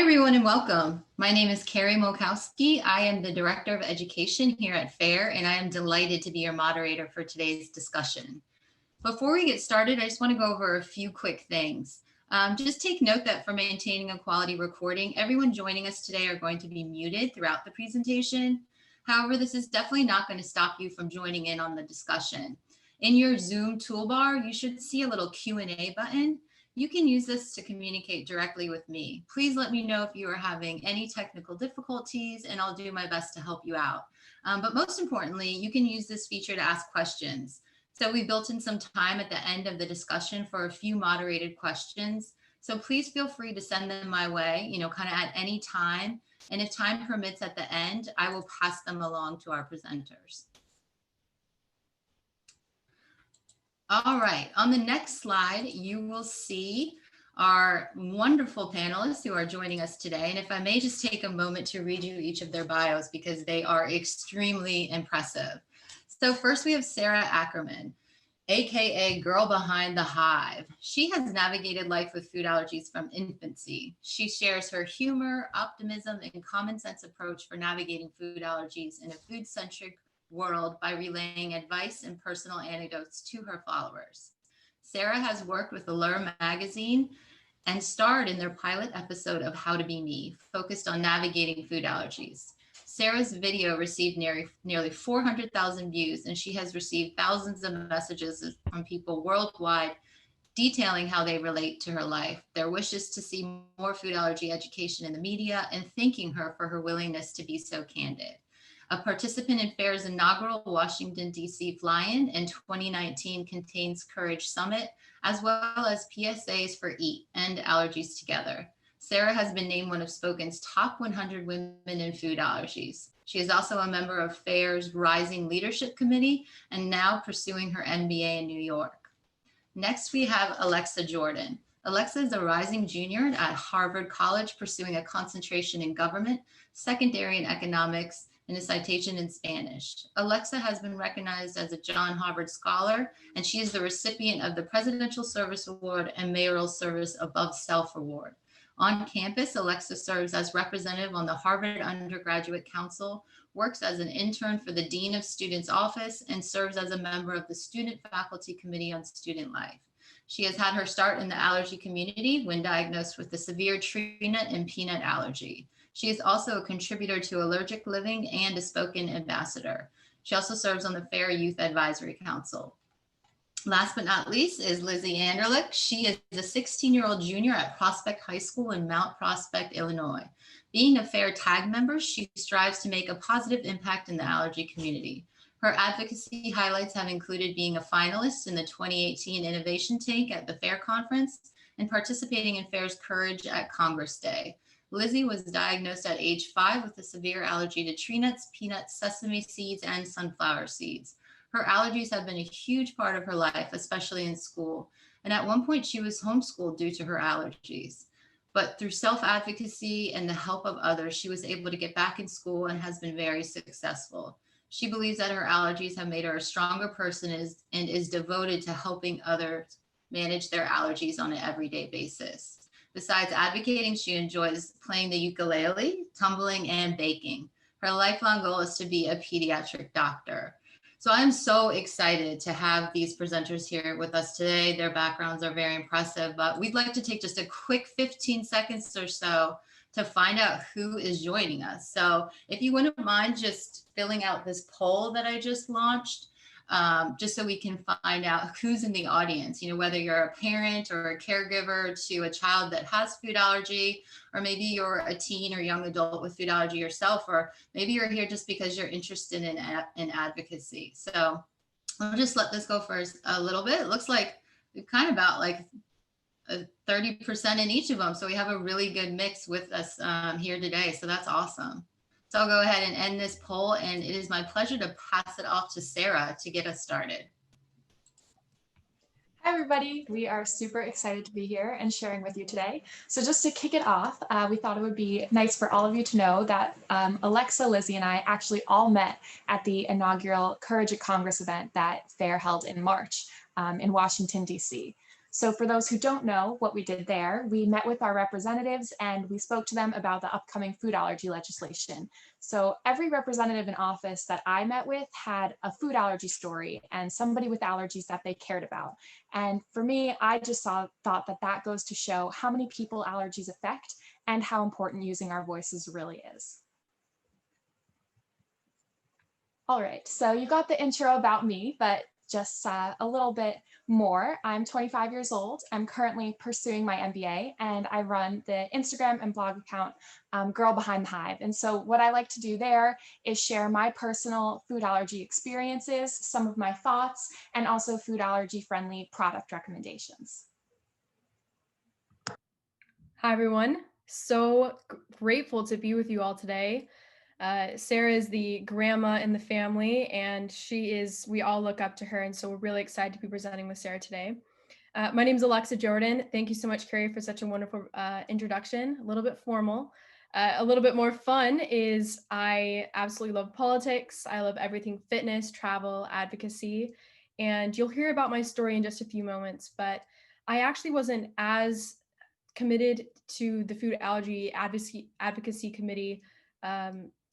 everyone, and welcome. My name is Carrie Molkowski. I am the Director of Education here at FAIR, and I am delighted to be your moderator for today's discussion. Before we get started, I just want to go over a few quick things. Just take note that for maintaining a quality recording, everyone joining us today are going to be muted throughout the presentation. However, this is definitely not going to stop you from joining in on the discussion. In your Zoom toolbar, you should see a little Q&A button. You can use this to communicate directly with me. Please let me know if you are having any technical difficulties, and I'll do my best to help you out. But most importantly, you can use this feature to ask questions. So we built in some time at the end of the discussion for a few moderated questions. So please feel free to send them my way, kind of at any time. And if time permits at the end, I will pass them along to our presenters. All right, on the next slide, you will see our wonderful panelists who are joining us today. And if I may just take a moment to read you each of their bios because they are extremely impressive. So first we have Sarah Ackerman, AKA Girl Behind the Hive. She has navigated life with food allergies from infancy. She shares her humor, optimism, and common sense approach for navigating food allergies in a food-centric world by relaying advice and personal anecdotes to her followers. Sarah has worked with Allure magazine and starred in their pilot episode of How to Be Me, focused on navigating food allergies. Sarah's video received nearly 400,000 views, and she has received thousands of messages from people worldwide detailing how they relate to her life, their wishes to see more food allergy education in the media, and thanking her for her willingness to be so candid. A participant in FAIR's inaugural Washington, D.C. fly-in in 2019 contains Courage Summit, as well as PSAs for Eat and Allergies Together. Sarah has been named one of Spoken's top 100 women in food allergies. She is also a member of FAIR's Rising Leadership Committee and now pursuing her MBA in New York. Next, we have Alexa Jordan. Alexa is a rising junior at Harvard College, pursuing a concentration in government, secondary in economics, and a citation in Spanish. Alexa has been recognized as a John Harvard Scholar, and she is the recipient of the Presidential Service Award and Mayoral Service Above Self Award. On campus, Alexa serves as representative on the Harvard Undergraduate Council, works as an intern for the Dean of Students Office, and serves as a member of the Student Faculty Committee on Student Life. She has had her start in the allergy community when diagnosed with the severe tree nut and peanut allergy. She is also a contributor to Allergic Living and a Spoken ambassador. She also serves on the FAIR Youth Advisory Council. Last but not least is Lizzie Anderlich. She is a 16-year-old junior at Prospect High School in Mount Prospect, Illinois. Being a FAIR TAG member, she strives to make a positive impact in the allergy community. Her advocacy highlights have included being a finalist in the 2018 Innovation Tank at the FAIR Conference and participating in FAIR's Courage at Congress Day. Lizzie was diagnosed at age 5 with a severe allergy to tree nuts, peanuts, sesame seeds, and sunflower seeds. Her allergies have been a huge part of her life, especially in school. And at one point, she was homeschooled due to her allergies. But through self-advocacy and the help of others, she was able to get back in school and has been very successful. She believes that her allergies have made her a stronger person and is devoted to helping others manage their allergies on an everyday basis. Besides advocating, she enjoys playing the ukulele, tumbling, and baking. Her lifelong goal is to be a pediatric doctor. So I'm so excited to have these presenters here with us today. Their backgrounds are very impressive, but we'd like to take just a quick 15 seconds or so to find out who is joining us. So if you wouldn't mind just filling out this poll that I just launched, just so we can find out who's in the audience, whether you're a parent or a caregiver to a child that has food allergy, or maybe you're a teen or young adult with food allergy yourself, or maybe you're here just because you're interested in advocacy. So I'll just let this go for a little bit. It looks like we've kind of about like 30% in each of them. So we have a really good mix with us here today. So that's awesome. So I'll go ahead and end this poll, and it is my pleasure to pass it off to Sarah to get us started. Hi, everybody. We are super excited to be here and sharing with you today. So just to kick it off, we thought it would be nice for all of you to know that Alexa, Lizzie, and I actually all met at the inaugural Courage at Congress event that FAIR held in March in Washington, D.C. So for those who don't know what we did there, we met with our representatives and we spoke to them about the upcoming food allergy legislation. So every representative in office that I met with had a food allergy story and somebody with allergies that they cared about. And for me, I just thought that that goes to show how many people allergies affect and how important using our voices really is. All right, so you got the intro about me, but just a little bit more. I'm 25 years old. I'm currently pursuing my MBA, and I run the Instagram and blog account Girl Behind the Hive. And so what I like to do there is share my personal food allergy experiences, some of my thoughts, and also food allergy friendly product recommendations. Hi, everyone. So grateful to be with you all today. Sarah is the grandma in the family, and we all look up to her. And so we're really excited to be presenting with Sarah today. My name is Alexa Jordan. Thank you so much, Carrie, for such a wonderful introduction. A little bit formal. A little bit more fun is I absolutely love politics. I love everything fitness, travel, advocacy. And you'll hear about my story in just a few moments, but I actually wasn't as committed to the Food Allergy Advocacy Committee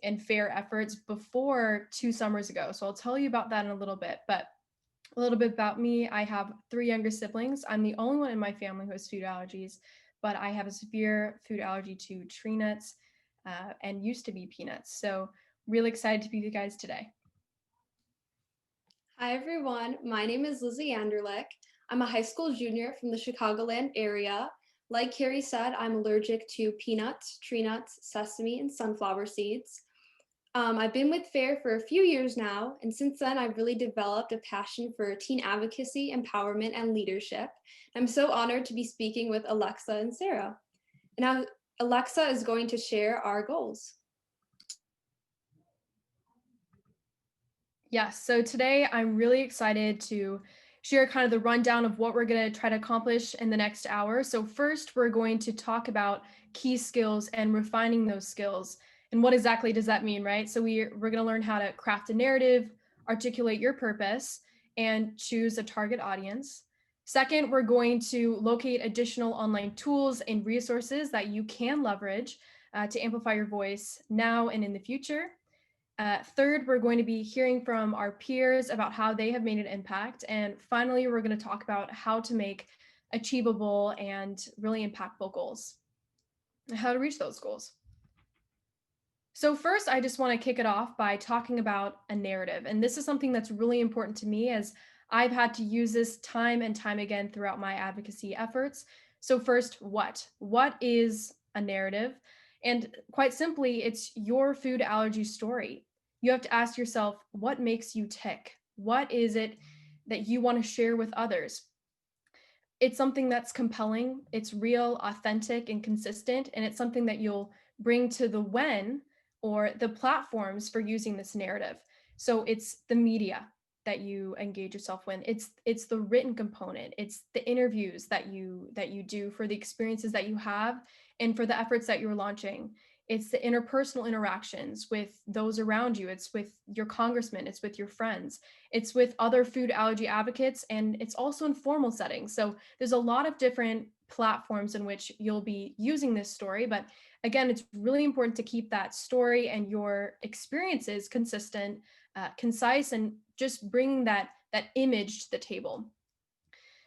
and FAIR efforts before 2 summers ago. So I'll tell you about that in a little bit, but a little bit about me. I have 3 younger siblings. I'm the only one in my family who has food allergies, but I have a severe food allergy to tree nuts and used to be peanuts. So really excited to be with you guys today. Hi everyone, my name is Lizzie Anderlecht. I'm a high school junior from the Chicagoland area. Like Carrie said, I'm allergic to peanuts, tree nuts, sesame, and sunflower seeds. I've been with FAIR for a few years now, and since then I've really developed a passion for teen advocacy, empowerment, and leadership. I'm so honored to be speaking with Alexa and Sarah. And now Alexa is going to share our goals. Yes, so today I'm really excited to share kind of the rundown of what we're going to try to accomplish in the next hour. So first, we're going to talk about key skills and refining those skills. And what exactly does that mean, right? So we're going to learn how to craft a narrative, articulate your purpose, and choose a target audience. Second, we're going to locate additional online tools and resources that you can leverage to amplify your voice now and in the future. Third, we're going to be hearing from our peers about how they have made an impact. And finally, we're going to talk about how to make achievable and really impactful goals, and how to reach those goals. So first, I just want to kick it off by talking about a narrative. And this is something that's really important to me as I've had to use this time and time again throughout my advocacy efforts. So first, what? What is a narrative? And quite simply, it's your food allergy story. You have to ask yourself, what makes you tick? What is it that you want to share with others? It's something that's compelling, it's real, authentic, and consistent, and it's something that you'll bring to the when or the platforms for using this narrative. So it's the media that you engage yourself with. It's the written component. It's the interviews that you do for the experiences that you have and for the efforts that you're launching. It's the interpersonal interactions with those around you. It's with your congressman. It's with your friends. It's with other food allergy advocates, and it's also in formal settings. So there's a lot of different platforms in which you'll be using this story. But again, it's really important to keep that story and your experiences consistent, concise, and just bring that image to the table.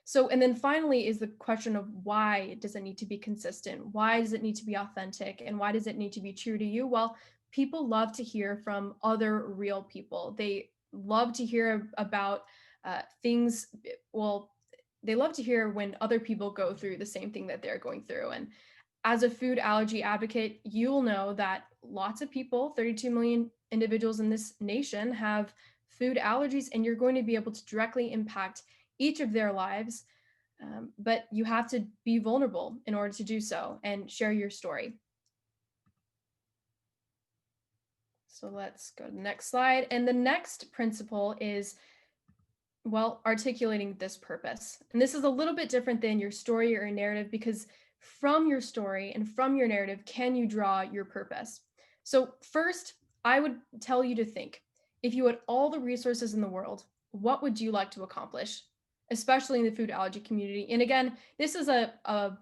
So, and then finally is the question of why does it need to be consistent? Why does it need to be authentic? And why does it need to be true to you? Well, people love to hear from other real people. They love to hear about things. Well, they love to hear when other people go through the same thing that they're going through. And as a food allergy advocate, you will know that lots of people, 32 million individuals in this nation, have food allergies, and you're going to be able to directly impact each of their lives, but you have to be vulnerable in order to do so and share your story. So let's go to the next slide. And the next principle is, well, articulating this purpose. And this is a little bit different than your story or your narrative, because from your story and from your narrative, can you draw your purpose? So first, I would tell you to think, if you had all the resources in the world, what would you like to accomplish? especially in the food allergy community. And again, this is a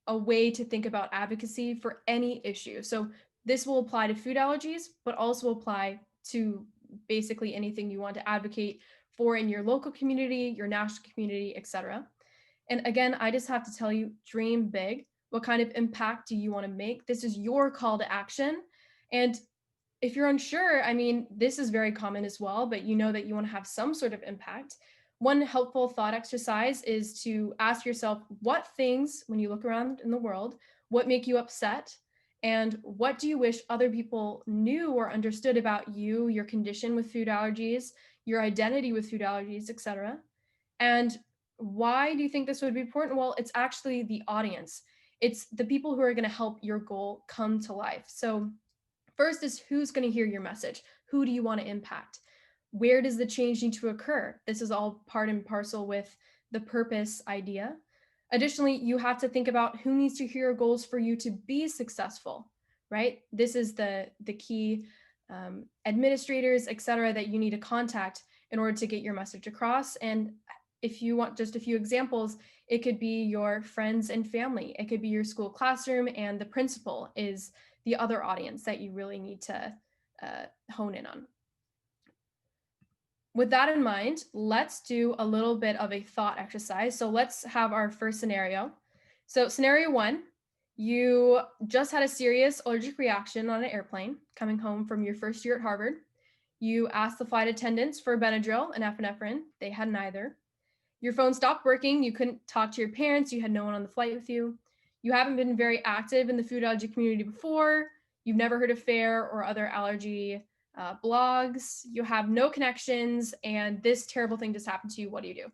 way to think about advocacy for any issue. So this will apply to food allergies, but also apply to basically anything you want to advocate for in your local community, your national community, etc. And again, I just have to tell you, dream big. What kind of impact do you want to make? This is your call to action. And if you're unsure, I mean, this is very common as well, but you know that you want to have some sort of impact. One helpful thought exercise is to ask yourself what things, when you look around in the world, what make you upset? And what do you wish other people knew or understood about you, your condition with food allergies, your identity with food allergies, etc.? And why do you think this would be important? Well, it's actually the audience. It's the people who are going to help your goal come to life. So first is who's going to hear your message? Who do you want to impact? Where does the change need to occur? This is all part and parcel with the purpose idea. Additionally, you have to think about who needs to hear your goals for you to be successful, right? This is the key administrators, et cetera, that you need to contact in order to get your message across. And if you want just a few examples, it could be your friends and family. It could be your school classroom, and the principal is the other audience that you really need to hone in on. With that in mind, let's do a little bit of a thought exercise. So let's have our first scenario. So scenario one, you just had a serious allergic reaction on an airplane coming home from your first year at Harvard. You asked the flight attendants for Benadryl and epinephrine. They had neither. Your phone stopped working. You couldn't talk to your parents. You had no one on the flight with you. You haven't been very active in the food allergy community before. You've never heard of FARE or other allergy blogs. You have no connections, and this terrible thing just happened to you. What do you do?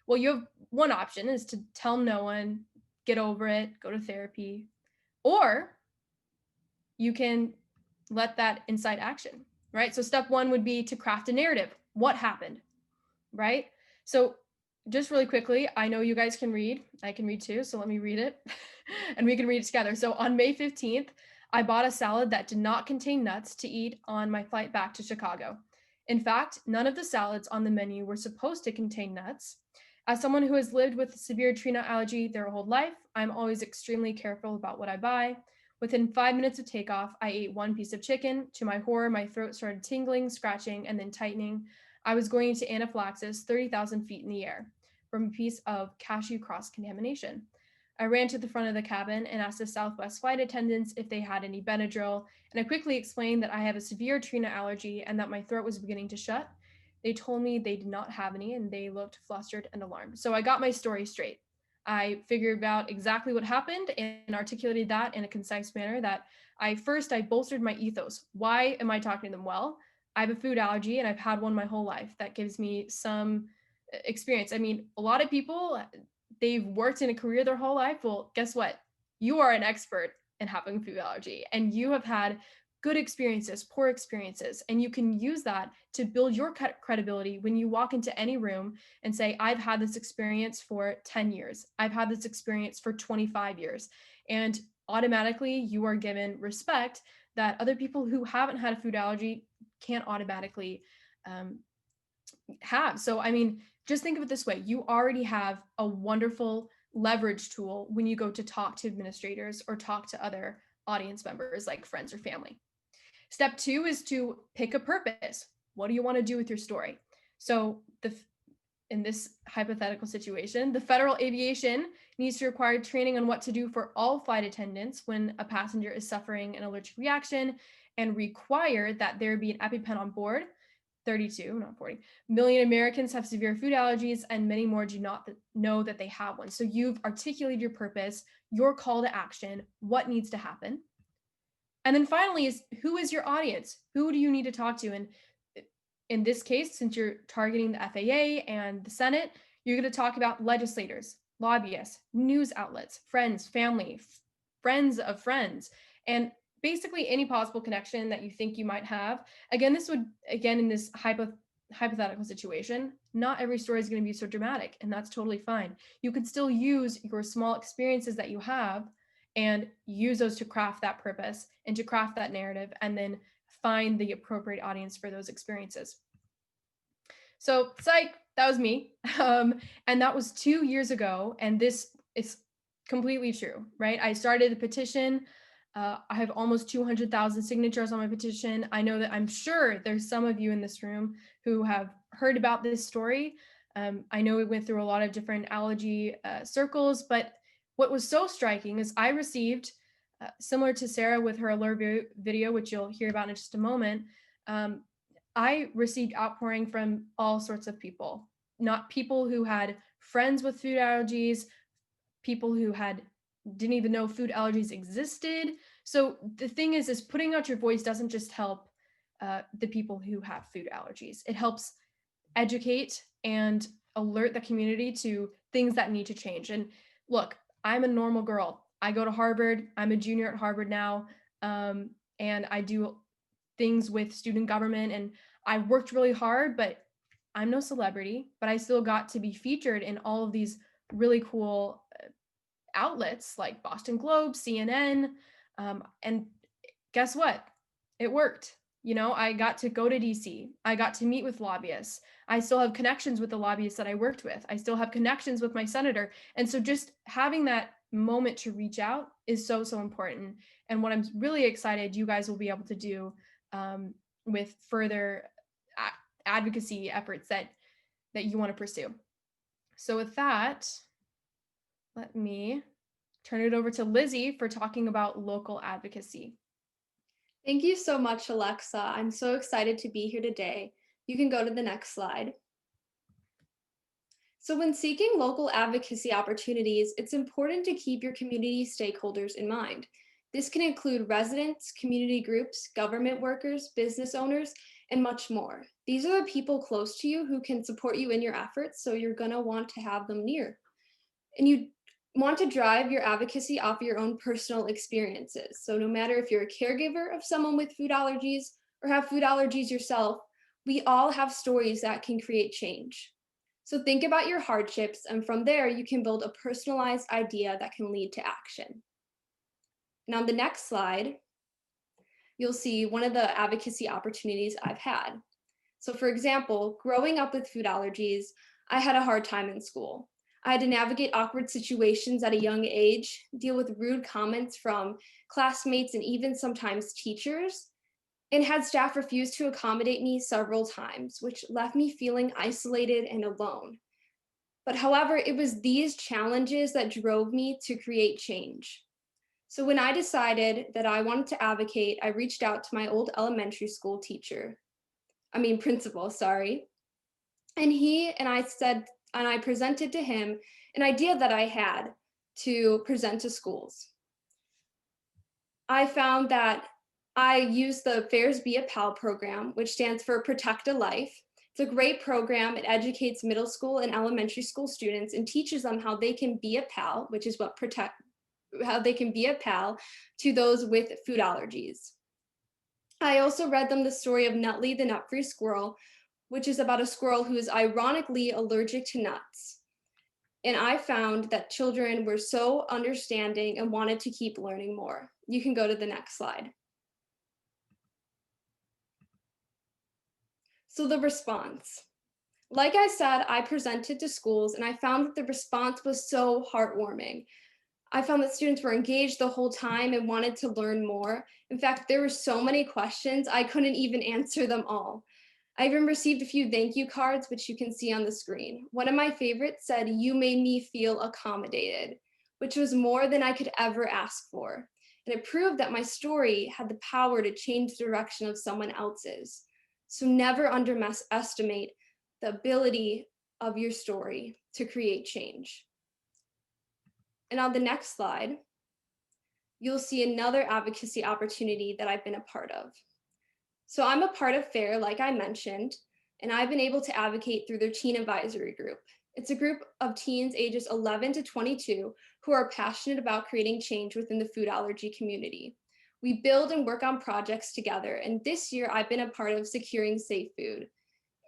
Well, you have one option is to tell no one, get over it, go to therapy, or you can let that incite action, right? So step one would be to craft a narrative. What happened, right? So just really quickly, I know you guys can read. I can read too, so let me read it and we can read it together. So on May 15th, I bought a salad that did not contain nuts to eat on my flight back to Chicago. In fact, none of the salads on the menu were supposed to contain nuts. As someone who has lived with severe tree nut allergy their whole life, I'm always extremely careful about what I buy. Within 5 minutes of takeoff, I ate one piece of chicken. To my horror, my throat started tingling, scratching, and then tightening. I was going into anaphylaxis 30,000 feet in the air from a piece of cashew cross-contamination. I ran to the front of the cabin and asked the Southwest flight attendants if they had any Benadryl, and I quickly explained that I have a severe tree nut allergy and that my throat was beginning to shut. They told me they did not have any, and they looked flustered and alarmed. So I got my story straight. I figured out exactly what happened and articulated that in a concise manner that I bolstered my ethos. Why am I talking to them? Well, I have a food allergy and I've had one my whole life. That gives me some experience. I mean, a lot of people, they've worked in a career their whole life. Well, guess what? You are an expert in having food allergy, and you have had good experiences, poor experiences, and you can use that to build your credibility when you walk into any room and say, I've had this experience for 10 years. I've had this experience for 25 years. And automatically you are given respect that other people who haven't had a food allergy can't automatically have. So, I mean, just think of it this way. You already have a wonderful leverage tool when you go to talk to administrators or talk to other audience members like friends or family. Step two is to pick a purpose. What do you want to do with your story? So in this hypothetical situation, the Federal Aviation needs to require training on what to do for all flight attendants when a passenger is suffering an allergic reaction and require that there be an EpiPen on board. 32, not 40, million Americans have severe food allergies, and many more do not know that they have one. So you've articulated your purpose, your call to action, what needs to happen. And then finally is, who is your audience? Who do you need to talk to? And in this case, since you're targeting the FAA and the Senate, you're going to talk about legislators, lobbyists, news outlets, friends, family, friends of friends, and basically any possible connection that you think you might have. Again, in this hypothetical situation, not every story is going to be so dramatic, and that's totally fine. You can still use your small experiences that you have and use those to craft that purpose and to craft that narrative, and then find the appropriate audience for those experiences. So psych, that was me. And that was 2 years ago. And this is completely true, right? I started the petition. I have almost 200,000 signatures on my petition. I know that I'm sure there's some of you in this room who have heard about this story. I know we went through a lot of different allergy circles, but what was so striking is I received, similar to Sarah with her alert video, which you'll hear about in just a moment, I received outpouring from all sorts of people, not people who had friends with food allergies, people who didn't even know food allergies existed. So the thing is putting out your voice doesn't just help the people who have food allergies. It helps educate and alert the community to things that need to change. And look, I'm a normal girl. I go to Harvard. I'm a junior at Harvard now. And I do things with student government, and I worked really hard, but I'm no celebrity, but I still got to be featured in all of these really cool outlets like Boston Globe, CNN. And guess what? It worked. You know, I got to go to DC. I got to meet with lobbyists. I still have connections with the lobbyists that I worked with. I still have connections with my senator. And so just having that moment to reach out is so, so important. And what I'm really excited you guys will be able to do with further advocacy efforts that you want to pursue. So with that, let me turn it over to Lizzie for talking about local advocacy. Thank you so much, Alexa. I'm so excited to be here today. You can go to the next slide. So when seeking local advocacy opportunities, it's important to keep your community stakeholders in mind. This can include residents, community groups, government workers, business owners, and much more. These are the people close to you who can support you in your efforts, so you're gonna want to have them near. And you want to drive your advocacy off your own personal experiences. So no matter if you're a caregiver of someone with food allergies or have food allergies yourself, we all have stories that can create change. So think about your hardships, and from there, you can build a personalized idea that can lead to action. And on the next slide, you'll see one of the advocacy opportunities I've had. So for example, growing up with food allergies, I had a hard time in school. I had to navigate awkward situations at a young age, deal with rude comments from classmates and even sometimes teachers, and had staff refuse to accommodate me several times, which left me feeling isolated and alone. But however, it was these challenges that drove me to create change. So when I decided that I wanted to advocate, I reached out to my old elementary school principal, sorry. And I presented to him an idea that I had to present to schools. I found that I used the FAIRS Be a Pal program, which stands for Protect a Life. It's a great program. It educates middle school and elementary school students and teaches them how they can be a pal, which is how they can be a pal to those with food allergies. I also read them the story of Nutley the Nut-Free Squirrel, which is about a squirrel who is ironically allergic to nuts. And I found that children were so understanding and wanted to keep learning more. You can go to the next slide. So the response. Like I said, I presented to schools and I found that the response was so heartwarming. I found that students were engaged the whole time and wanted to learn more. In fact, there were so many questions, I couldn't even answer them all. I even received a few thank you cards, which you can see on the screen. One of my favorites said, "You made me feel accommodated," which was more than I could ever ask for. And it proved that my story had the power to change the direction of someone else's. So never underestimate the ability of your story to create change. And on the next slide, you'll see another advocacy opportunity that I've been a part of. So I'm a part of FAIR, like I mentioned, and I've been able to advocate through their teen advisory group. It's a group of teens ages 11 to 22 who are passionate about creating change within the food allergy community. We build and work on projects together, and this year I've been a part of Securing Safe Food.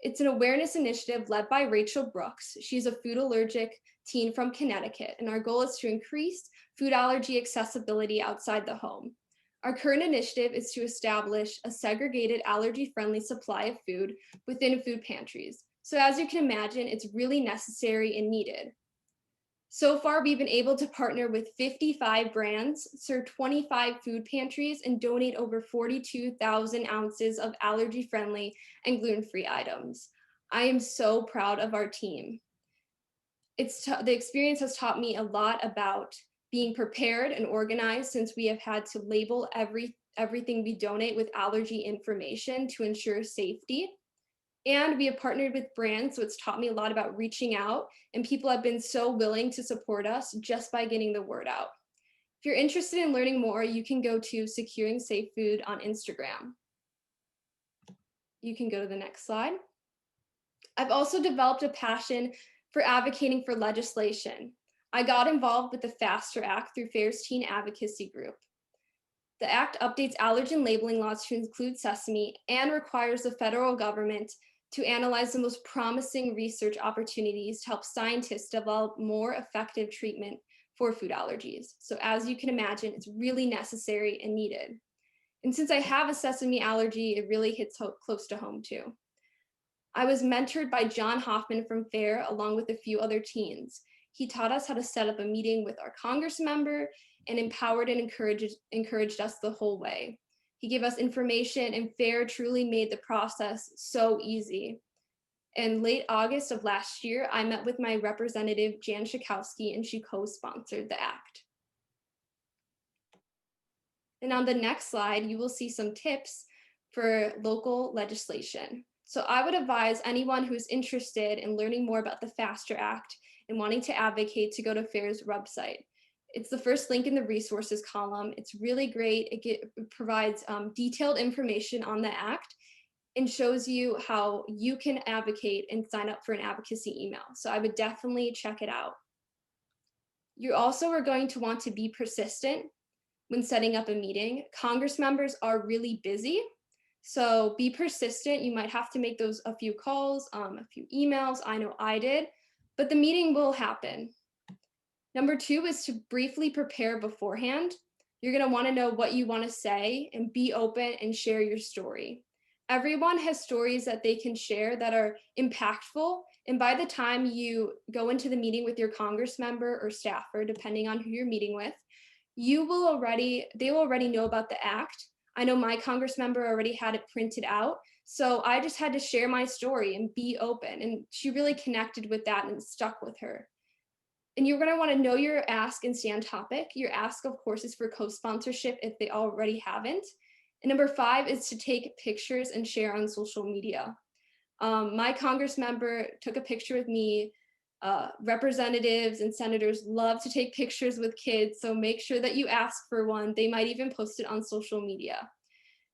It's an awareness initiative led by Rachel Brooks. She's a food allergic teen from Connecticut, and our goal is to increase food allergy accessibility outside the home. Our current initiative is to establish a segregated allergy-friendly supply of food within food pantries. So as you can imagine, it's really necessary and needed. So far, we've been able to partner with 55 brands, serve 25 food pantries, and donate over 42,000 ounces of allergy-friendly and gluten-free items. I am so proud of our team. The experience has taught me a lot about being prepared and organized, since we have had to label everything we donate with allergy information to ensure safety. And we have partnered with brands, so it's taught me a lot about reaching out, and people have been so willing to support us just by getting the word out. If you're interested in learning more, you can go to Securing Safe Food on Instagram. You can go to the next slide. I've also developed a passion for advocating for legislation. I got involved with the FASTER Act through FAIR's Teen Advocacy Group. The act updates allergen labeling laws to include sesame and requires the federal government to analyze the most promising research opportunities to help scientists develop more effective treatment for food allergies. So as you can imagine, it's really necessary and needed. And since I have a sesame allergy, it really hits close to home too. I was mentored by John Hoffman from FAIR along with a few other teens. He taught us how to set up a meeting with our Congress member and empowered and encouraged us the whole way. He gave us information, and FAIR truly made the process so easy. In late August of last year, I met with my representative, Jan Schakowsky, and she co-sponsored the act. And on the next slide, you will see some tips for local legislation. So I would advise anyone who's interested in learning more about the FASTER Act and wanting to advocate to go to FAIR's website. It's the first link in the resources column. It's really great. It provides detailed information on the act and shows you how you can advocate and sign up for an advocacy email. So I would definitely check it out. You also are going to want to be persistent when setting up a meeting. Congress members are really busy, so be persistent. You might have to make a few calls, a few emails. I know I did, but the meeting will happen. Number 2 is to briefly prepare beforehand. You're going to want to know what you want to say and be open and share your story. Everyone has stories that they can share that are impactful. And by the time you go into the meeting with your Congress member or staffer, depending on who you're meeting with, they will already know about the act. I know my Congress member already had it printed out. So I just had to share my story and be open. And she really connected with that and it stuck with her. And you're going to want to know your ask and stay on topic. Your ask, of course, is for co-sponsorship if they already haven't. And number 5 is to take pictures and share on social media. My Congress member took a picture with me. Representatives and senators love to take pictures with kids, so make sure that you ask for one. They might even post it on social media.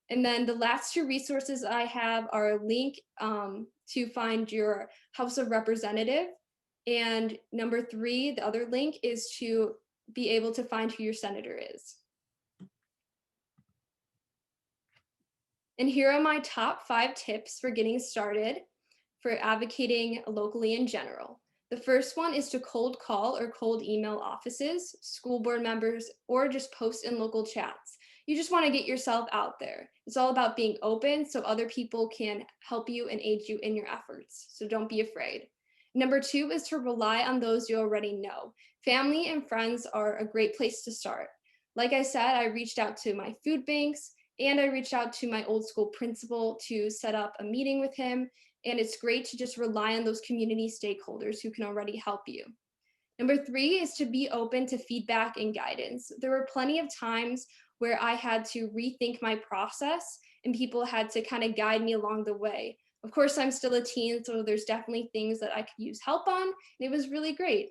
And then the last 2 resources I have are a link to find your House of Representative. And number 3, the other link is to be able to find who your senator is. And here are my top 5 tips for getting started for advocating locally in general. The first one is to cold call or cold email offices, school board members, or just post in local chats. You just want to get yourself out there. It's all about being open so other people can help you and aid you in your efforts. So don't be afraid. Number 2 is to rely on those you already know. Family and friends are a great place to start. Like I said, I reached out to my food banks and I reached out to my old school principal to set up a meeting with him. And it's great to just rely on those community stakeholders who can already help you. Number 3 is to be open to feedback and guidance. There were plenty of times where I had to rethink my process and people had to kind of guide me along the way. Of course, I'm still a teen, so there's definitely things that I could use help on, and it was really great.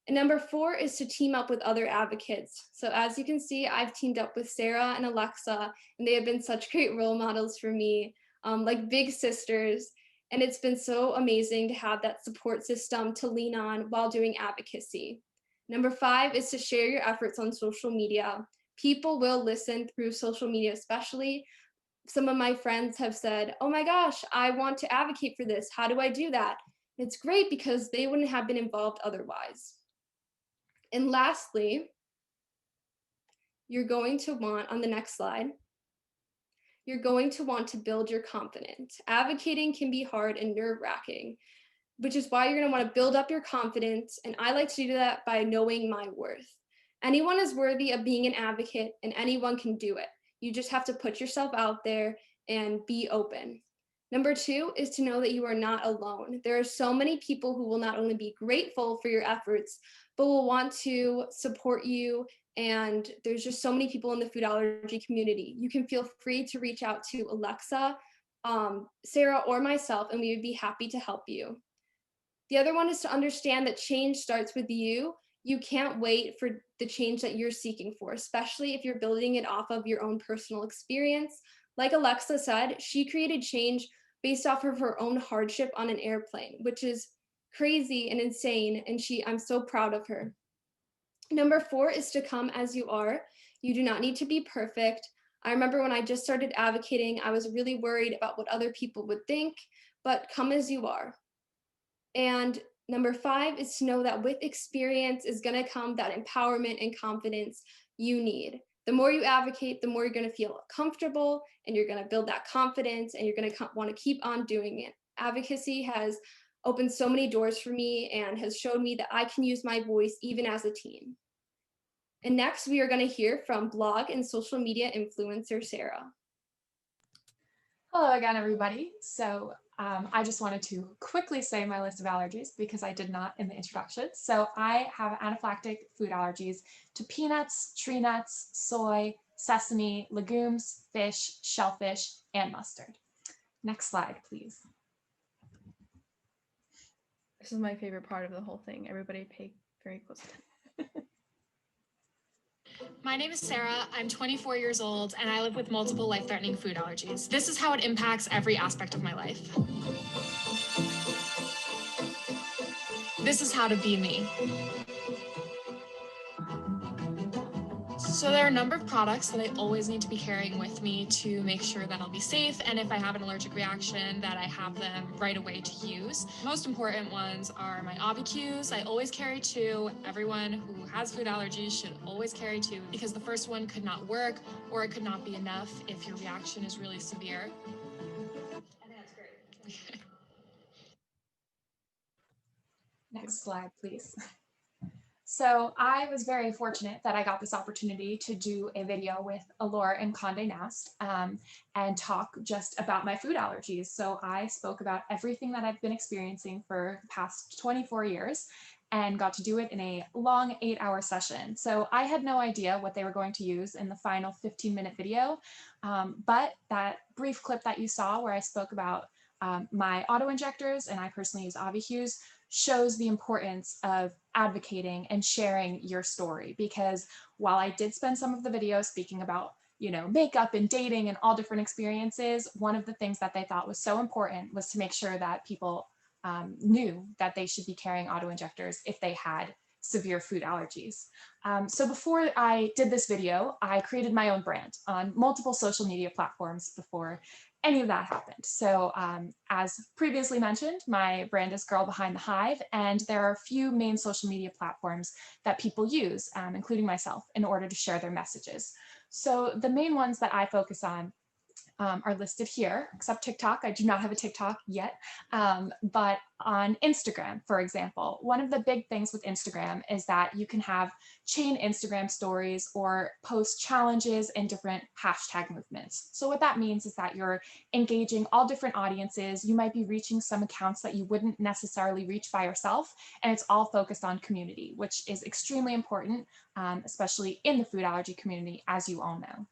And number 4 is to team up with other advocates. So as you can see, I've teamed up with Sarah and Alexa, and they have been such great role models for me, like big sisters. And it's been so amazing to have that support system to lean on while doing advocacy. Number 5 is to share your efforts on social media. People will listen through social media, especially. Some of my friends have said, oh my gosh, I want to advocate for this. How do I do that? And it's great because they wouldn't have been involved otherwise. And lastly, you're going to want, on the next slide, You're going to want to build your confidence. Advocating can be hard and nerve-wracking, which is why you're going to want to build up your confidence. And I like to do that by knowing my worth. Anyone is worthy of being an advocate, and anyone can do it. You just have to put yourself out there and be open. Number 2 is to know that you are not alone. There are so many people who will not only be grateful for your efforts, but will want to support you. And there's just so many people in the food allergy community. You can feel free to reach out to Alexa, Sarah, or myself, and we would be happy to help you. The other one is to understand that change starts with you. You can't wait for the change that you're seeking for, especially if you're building it off of your own personal experience. Like Alexa said, she created change based off of her own hardship on an airplane, which is crazy and insane. And I'm so proud of her. Number 4 is to come as you are. You do not need to be perfect. I remember when I just started advocating, I was really worried about what other people would think, but come as you are. And number 5 is to know that with experience is going to come that empowerment and confidence you need. The more you advocate, the more you're going to feel comfortable, and you're going to build that confidence, and you're going to want to keep on doing it. Advocacy has opened so many doors for me and has showed me that I can use my voice even as a teen. And next, we are going to hear from blog and social media influencer, Sarah. Hello again, everybody. So I just wanted to quickly say my list of allergies because I did not in the introduction. So I have anaphylactic food allergies to peanuts, tree nuts, soy, sesame, legumes, fish, shellfish, and mustard. Next slide, please. This is my favorite part of the whole thing. Everybody pay very close attention. My name is Sarah. I'm 24 years old and I live with multiple life-threatening food allergies. This is how it impacts every aspect of my life. This is how to be me. So there are a number of products that I always need to be carrying with me to make sure that I'll be safe, and if I have an allergic reaction, that I have them right away to use. Most important ones are my obicus. I always carry 2. Everyone who has food allergies should always carry 2 because the first one could not work or it could not be enough if your reaction is really severe. And that's great. Next slide, please. So I was very fortunate that I got this opportunity to do a video with Allure and Condé Nast and talk just about my food allergies. So I spoke about everything that I've been experiencing for the past 24 years and got to do it in a long 8-hour session. So I had no idea what they were going to use in the final 15-minute video, but that brief clip that you saw where I spoke about my auto injectors, and I personally use Avihus, shows the importance of advocating and sharing your story. Because while I did spend some of the video speaking about, makeup and dating and all different experiences, one of the things that they thought was so important was to make sure that people knew that they should be carrying auto injectors if they had severe food allergies. So before I did this video, I created my own brand on multiple social media platforms before any of that happened. So as previously mentioned, my brand is Girl Behind the Hive, and there are a few main social media platforms that people use, including myself, in order to share their messages. So the main ones that I focus on are listed here, except TikTok. I do not have a TikTok yet, but on Instagram, for example, one of the big things with Instagram is that you can have chain Instagram stories or post challenges and different hashtag movements. So what that means is that you're engaging all different audiences. You might be reaching some accounts that you wouldn't necessarily reach by yourself, and it's all focused on community, which is extremely important, especially in the food allergy community, as you all know.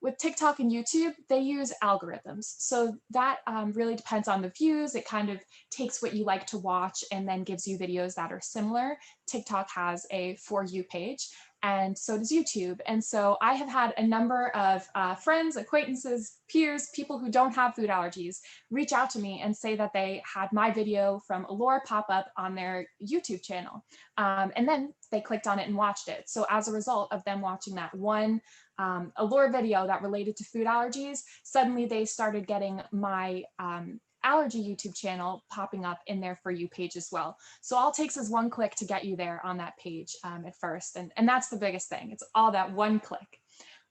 With TikTok and YouTube, they use algorithms. So that really depends on the views. It kind of takes what you like to watch and then gives you videos that are similar. TikTok has a For You page, and so does YouTube. And so I have had a number of friends, acquaintances, peers, people who don't have food allergies reach out to me and say that they had my video from Allure pop up on their YouTube channel. And then they clicked on it and watched it. So as a result of them watching that one Allure video that related to food allergies, suddenly they started getting my allergy YouTube channel popping up in their For You page as well. So all it takes is one click to get you there on that page at first. And that's the biggest thing. It's all that one click.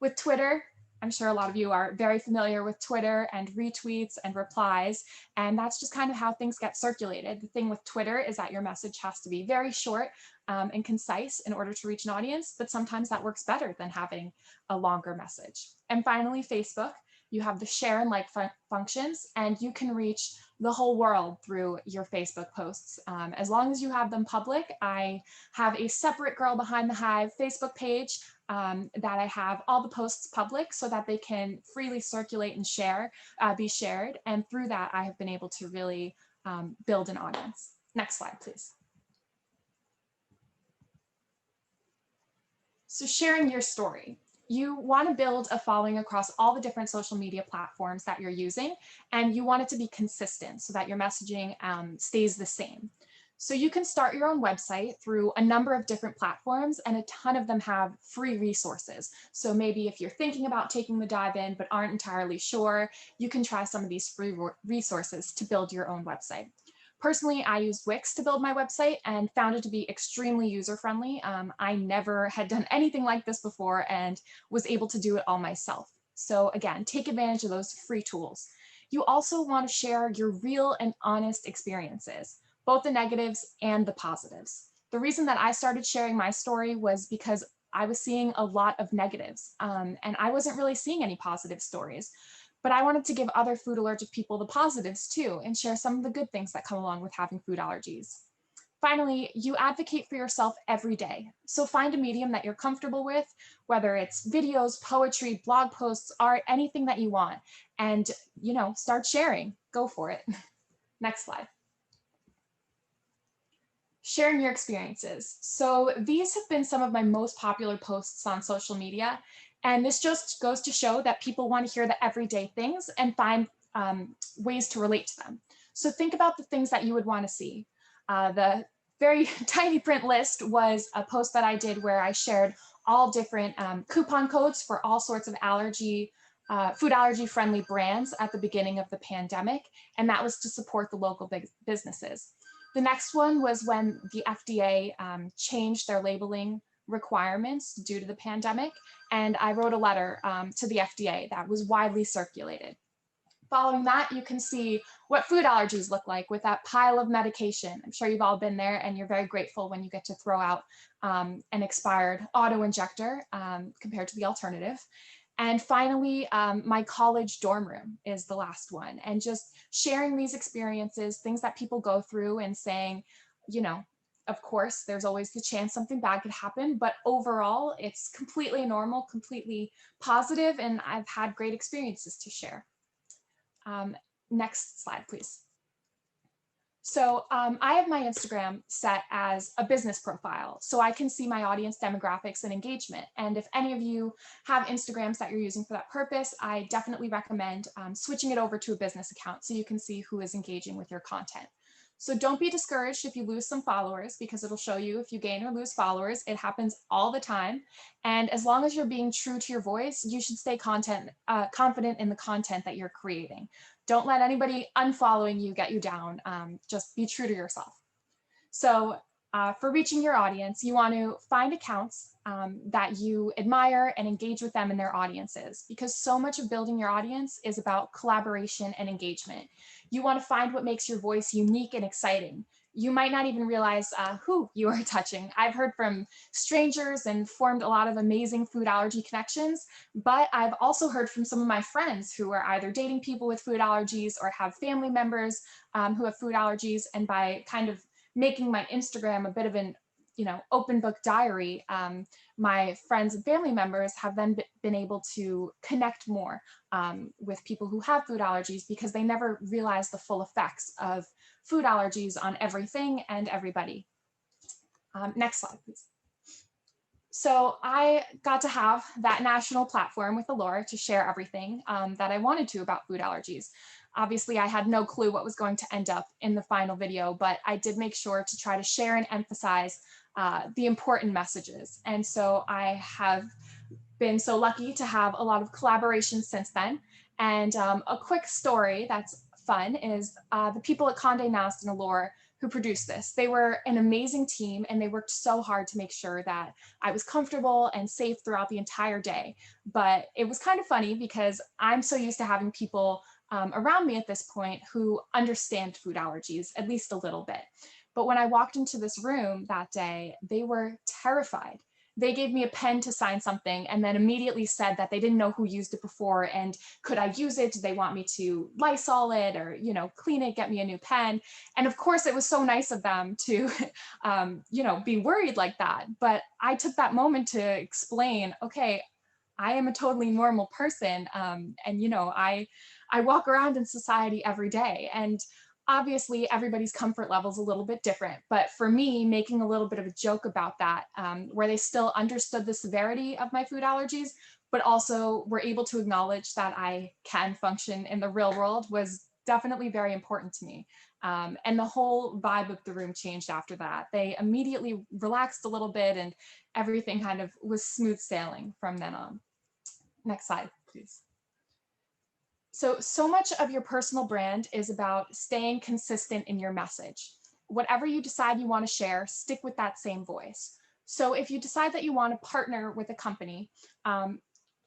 With Twitter, I'm sure a lot of you are very familiar with Twitter and retweets and replies, and that's just kind of how things get circulated. The thing with Twitter is that your message has to be very short and concise in order to reach an audience, but sometimes that works better than having a longer message. And finally, Facebook. You have the share and like functions, and you can reach the whole world through your Facebook posts. As long as you have them public. I have a separate Girl Behind the Hive Facebook page that I have all the posts public so that they can freely circulate and be shared. And through that, I have been able to really build an audience. Next slide, please. So sharing your story. You want to build a following across all the different social media platforms that you're using, and you want it to be consistent so that your messaging stays the same. So you can start your own website through a number of different platforms, and a ton of them have free resources. So maybe if you're thinking about taking the dive in but aren't entirely sure, you can try some of these free resources to build your own website. Personally, I used Wix to build my website and found it to be extremely user-friendly. I never had done anything like this before and was able to do it all myself. So again, take advantage of those free tools. You also want to share your real and honest experiences, both the negatives and the positives. The reason that I started sharing my story was because I was seeing a lot of negatives and I wasn't really seeing any positive stories. But I wanted to give other food allergic people the positives too and share some of the good things that come along with having food allergies. Finally, you advocate for yourself every day. So find a medium that you're comfortable with, whether it's videos, poetry, blog posts, art, anything that you want. And, start sharing. Go for it. Next slide. Sharing your experiences. So these have been some of my most popular posts on social media. And this just goes to show that people want to hear the everyday things and find ways to relate to them. So think about the things that you would want to see. The very tiny print list was a post that I did where I shared all different coupon codes for all sorts of food allergy friendly brands at the beginning of the pandemic. And that was to support the local businesses. The next one was when the FDA changed their labeling requirements due to the pandemic, and I wrote a letter to the FDA that was widely circulated. Following that, you can see what food allergies look like with that pile of medication. I'm sure you've all been there and you're very grateful when you get to throw out an expired auto injector compared to the alternative. And finally, my college dorm room is the last one, and just sharing these experiences, things that people go through, and saying, of course, there's always the chance something bad could happen, but overall, it's completely normal, completely positive, and I've had great experiences to share. Next slide, please. So I have my Instagram set as a business profile, so I can see my audience demographics and engagement. And if any of you have Instagrams that you're using for that purpose, I definitely recommend switching it over to a business account so you can see who is engaging with your content. So don't be discouraged if you lose some followers, because it'll show you if you gain or lose followers. It happens all the time. And as long as you're being true to your voice, you should stay confident in the content that you're creating. Don't let anybody unfollowing you get you down. Just be true to yourself. So for reaching your audience, you want to find accounts that you admire and engage with them in their audiences, because so much of building your audience is about collaboration and engagement. You want to find what makes your voice unique and exciting. You might not even realize who you are touching. I've heard from strangers and formed a lot of amazing food allergy connections, but I've also heard from some of my friends who are either dating people with food allergies or have family members who have food allergies. And by kind of making my Instagram a bit of an open book diary, my friends and family members have then been able to connect more with people who have food allergies, because they never realize the full effects of food allergies on everything and everybody. Next slide, please. So I got to have that national platform with Allura to share everything that I wanted to about food allergies. Obviously, I had no clue what was going to end up in the final video, but I did make sure to try to share and emphasize the important messages. And so I have been so lucky to have a lot of collaborations since then. And a quick story that's fun is the people at Condé Nast and Allure, who produced this. They were an amazing team, and they worked so hard to make sure that I was comfortable and safe throughout the entire day. But it was kind of funny because I'm so used to having people around me at this point who understand food allergies, at least a little bit. But when I walked into this room that day, they were terrified. They gave me a pen to sign something and then immediately said that they didn't know who used it before and could I use it? Did they want me to Lysol it or, clean it, get me a new pen? And of course, it was so nice of them to, be worried like that. But I took that moment to explain, okay, I am a totally normal person. I walk around in society every day. And obviously everybody's comfort level is a little bit different, but for me, making a little bit of a joke about that, where they still understood the severity of my food allergies, but also were able to acknowledge that I can function in the real world was definitely very important to me. And the whole vibe of the room changed after that. They immediately relaxed a little bit and everything kind of was smooth sailing from then on. Next slide, please. So much of your personal brand is about staying consistent in your message. Whatever you decide you want to share, stick with that same voice. So if you decide that you want to partner with a company,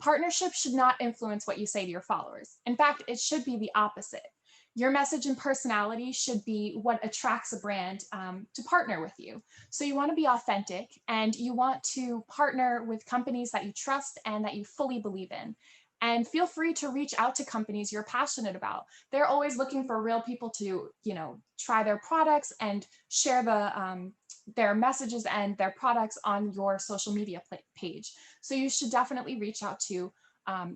partnership should not influence what you say to your followers. In fact, it should be the opposite. Your message and personality should be what attracts a brand to partner with you. So you want to be authentic and you want to partner with companies that you trust and that you fully believe in. And feel free to reach out to companies you're passionate about. They're always looking for real people to, try their products and share their messages and their products on your social media page. So you should definitely reach out to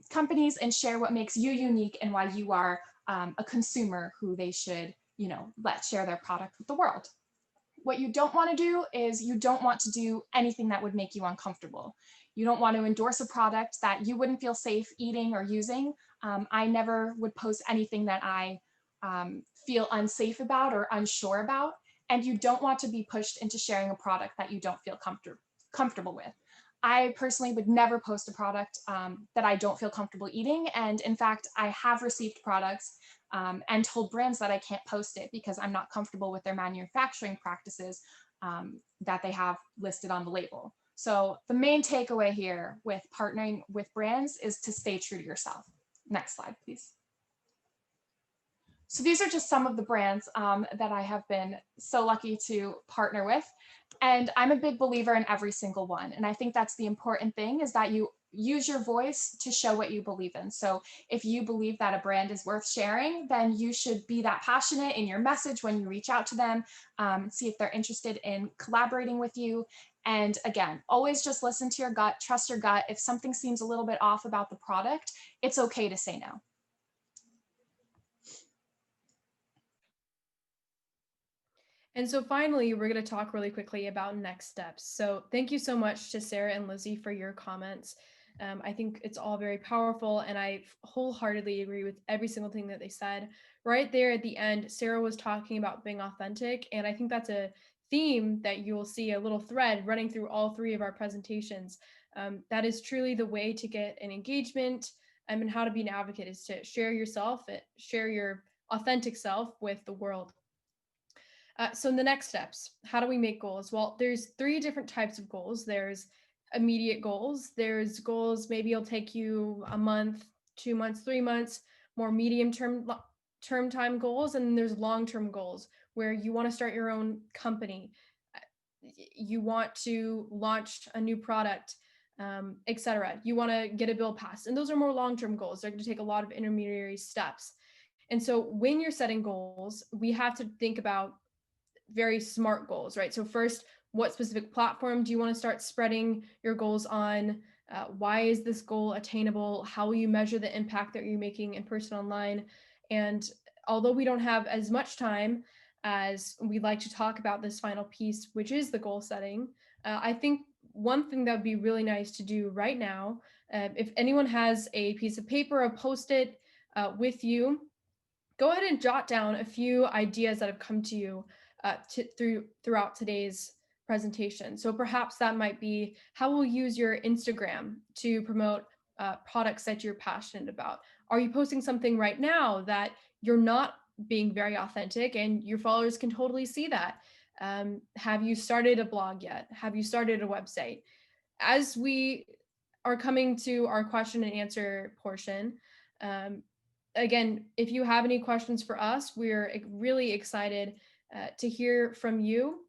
companies and share what makes you unique and why you are a consumer who they should, let share their product with the world. What you don't want to do is you don't want to do anything that would make you uncomfortable. You don't want to endorse a product that you wouldn't feel safe eating or using. I never would post anything that I feel unsafe about or unsure about. And you don't want to be pushed into sharing a product that you don't feel comfortable with. I personally would never post a product that I don't feel comfortable eating. And in fact, I have received products and told brands that I can't post it because I'm not comfortable with their manufacturing practices that they have listed on the label. So the main takeaway here with partnering with brands is to stay true to yourself. Next slide, please. So these are just some of the brands that I have been so lucky to partner with. And I'm a big believer in every single one. And I think that's the important thing is that you use your voice to show what you believe in. So if you believe that a brand is worth sharing, then you should be that passionate in your message when you reach out to them, see if they're interested in collaborating with you. And again, always just listen to your gut, trust your gut. If something seems a little bit off about the product, it's okay to say no. And so finally, we're going to talk really quickly about next steps. So thank you so much to Sarah and Lizzie for your comments. I think it's all very powerful, and I wholeheartedly agree with every single thing that they said. Right there at the end, Sarah was talking about being authentic, and I think that's a theme that you will see, a little thread running through all three of our presentations. That is truly the way to get an engagement and how to be an advocate is to share yourself, share your authentic self with the world. So in the next steps, how do we make goals? Well, there's three different types of goals. There's immediate goals. There's goals, maybe it'll take you a month, 2 months, 3 months, more medium term time goals. And then there's long-term goals where you want to start your own company. You want to launch a new product, etc. You want to get a bill passed. And those are more long-term goals. They're going to take a lot of intermediary steps. And so when you're setting goals, we have to think about very smart goals, right? So first, what specific platform do you want to start spreading your goals on? Why is this goal attainable? How will you measure the impact that you're making in person online? And although we don't have as much time as we'd like to talk about this final piece, which is the goal setting, I think one thing that would be really nice to do right now, if anyone has a piece of paper, a Post-it with you, go ahead and jot down a few ideas that have come to you throughout today's presentation. So perhaps that might be how we'll use your Instagram to promote products that you're passionate about. Are you posting something right now that you're not being very authentic, and your followers can totally see that. Have you started a blog yet? Have you started a website? As we are coming to our question and answer portion, again, if you have any questions for us, we're really excited to hear from you.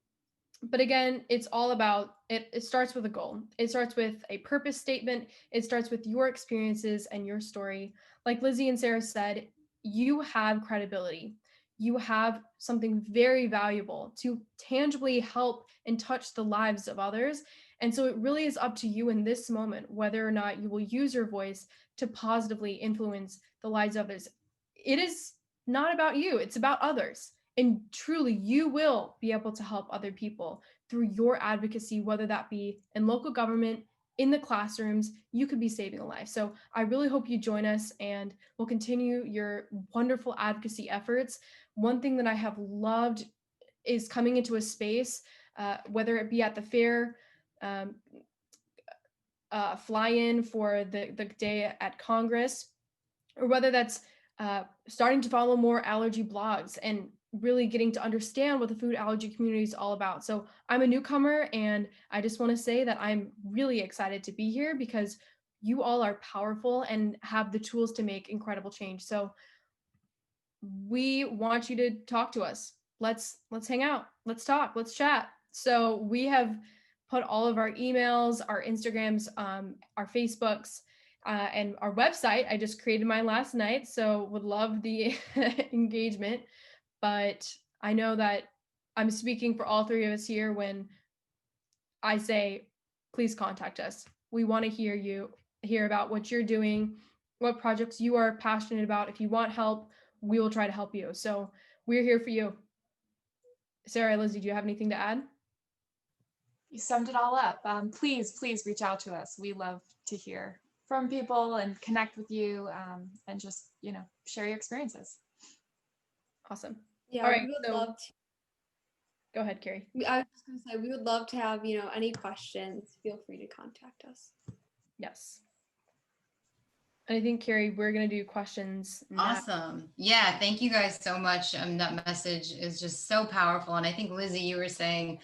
But again, it's all about it. It starts with a goal. It starts with a purpose statement. It starts with your experiences and your story. Like Lizzie and Sarah said, you have credibility. You have something very valuable to tangibly help and touch the lives of others. And so it really is up to you in this moment whether or not you will use your voice to positively influence the lives of others. It is not about you, it's about others. And truly, you will be able to help other people through your advocacy, whether that be in local government, in the classrooms. You could be saving a life. So I really hope you join us and we'll continue your wonderful advocacy efforts. One thing that I have loved is coming into a space, whether it be at the fair, fly in for the day at Congress, or whether that's starting to follow more allergy blogs and really getting to understand what the food allergy community is all about. So I'm a newcomer, and I just want to say that I'm really excited to be here because you all are powerful and have the tools to make incredible change. So we want you to talk to us. Let's hang out. Let's talk. Let's chat. So we have put all of our emails, our Instagrams, our Facebooks, and our website. I just created mine last night, so would love the engagement. But I know that I'm speaking for all three of us here when I say, please contact us. We want to hear about what you're doing, what projects you are passionate about. If you want help, we will try to help you. So we're here for you. Sarah, Lizzie, do you have anything to add? You summed it all up. Please reach out to us. We love to hear from people and connect with you, and just, share your experiences. Awesome. Yeah, All right, we would so love to. Go ahead, Carrie. I was just going to say, we would love to have, any questions. Feel free to contact us. Yes. And I think, Carrie, we're going to do questions now. Awesome. Yeah, thank you guys so much. That message is just so powerful. And I think, Lizzie, you were saying,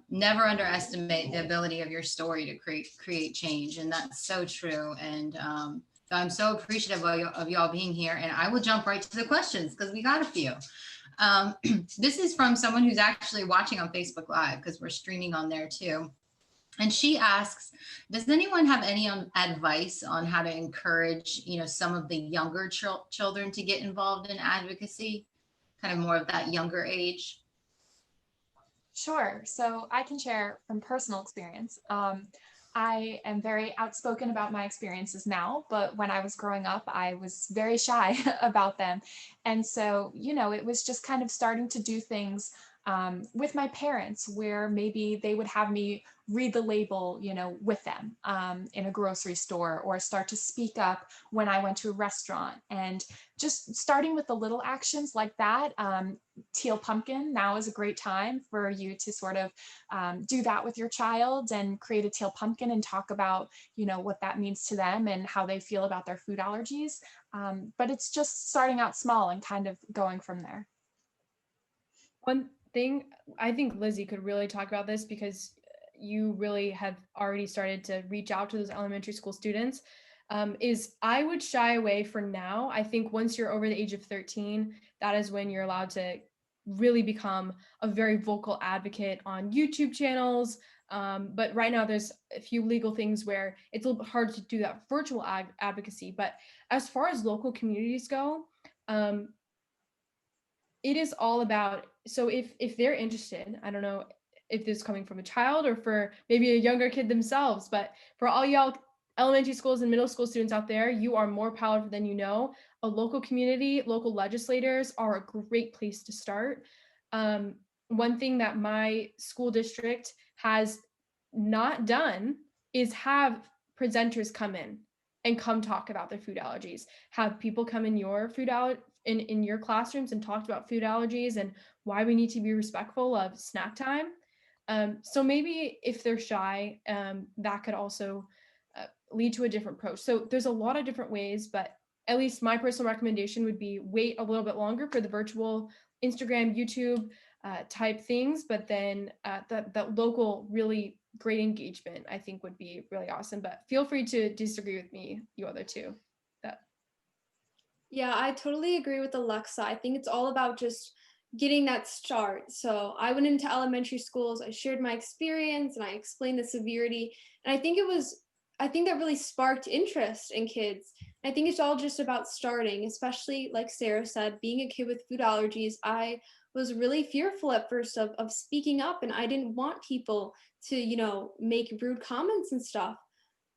never underestimate the ability of your story to create change. And that's so true. And so I'm so appreciative of y'all being here. And I will jump right to the questions because we got a few. This is from someone who's actually watching on Facebook Live because we're streaming on there too. And she asks, does anyone have any advice on how to encourage, some of the younger children to get involved in advocacy, kind of more of that younger age? Sure. So I can share from personal experience. I am very outspoken about my experiences now, but when I was growing up, I was very shy about them. And so, it was just kind of starting to do things with my parents, where maybe they would have me read the label, with them in a grocery store, or start to speak up when I went to a restaurant. And just starting with the little actions like that. Teal pumpkin, now is a great time for you to sort of do that with your child and create a teal pumpkin and talk about, what that means to them and how they feel about their food allergies. But it's just starting out small and kind of going from there. One thing, I think Lizzie could really talk about this because you really have already started to reach out to those elementary school students, is I would shy away for now. I think once you're over the age of 13, that is when you're allowed to really become a very vocal advocate on YouTube channels. But right now there's a few legal things where it's a little bit hard to do that virtual advocacy. But as far as local communities go, it is all about, so if they're interested, I don't know if this is coming from a child or for maybe a younger kid themselves, but for all y'all elementary schools and middle school students out there, you are more powerful than you know. A local community, local legislators are a great place to start. One thing that my school district has not done is have presenters come in and come talk about their food allergies. Have people come in your in your classrooms and talked about food allergies and why we need to be respectful of snack time. So maybe if they're shy, that could also lead to a different approach. So there's a lot of different ways, but at least my personal recommendation would be wait a little bit longer for the virtual Instagram, YouTube type things, but then that local really great engagement I think would be really awesome. But feel free to disagree with me, you other two. Yeah, I totally agree with Alexa. I think it's all about just getting that start. So I went into elementary schools, I shared my experience and I explained the severity. And I think that really sparked interest in kids. I think it's all just about starting, especially like Sarah said, being a kid with food allergies. I was really fearful at first of speaking up, and I didn't want people to, make rude comments and stuff.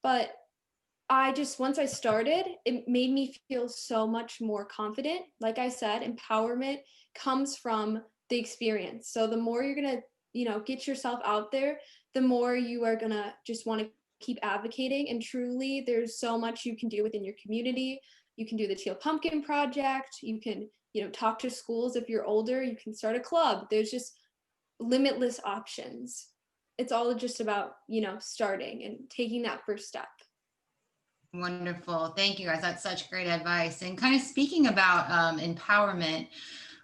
But once I started, it made me feel so much more confident. Like I said, empowerment comes from the experience. So the more you're going to, get yourself out there, the more you are going to just want to keep advocating. And truly, there's so much you can do within your community. You can do the Teal Pumpkin Project. You can, talk to schools if you're older. You can start a club. There's just limitless options. It's all just about, starting and taking that first step. Wonderful. Thank you guys. That's such great advice. And kind of speaking about empowerment,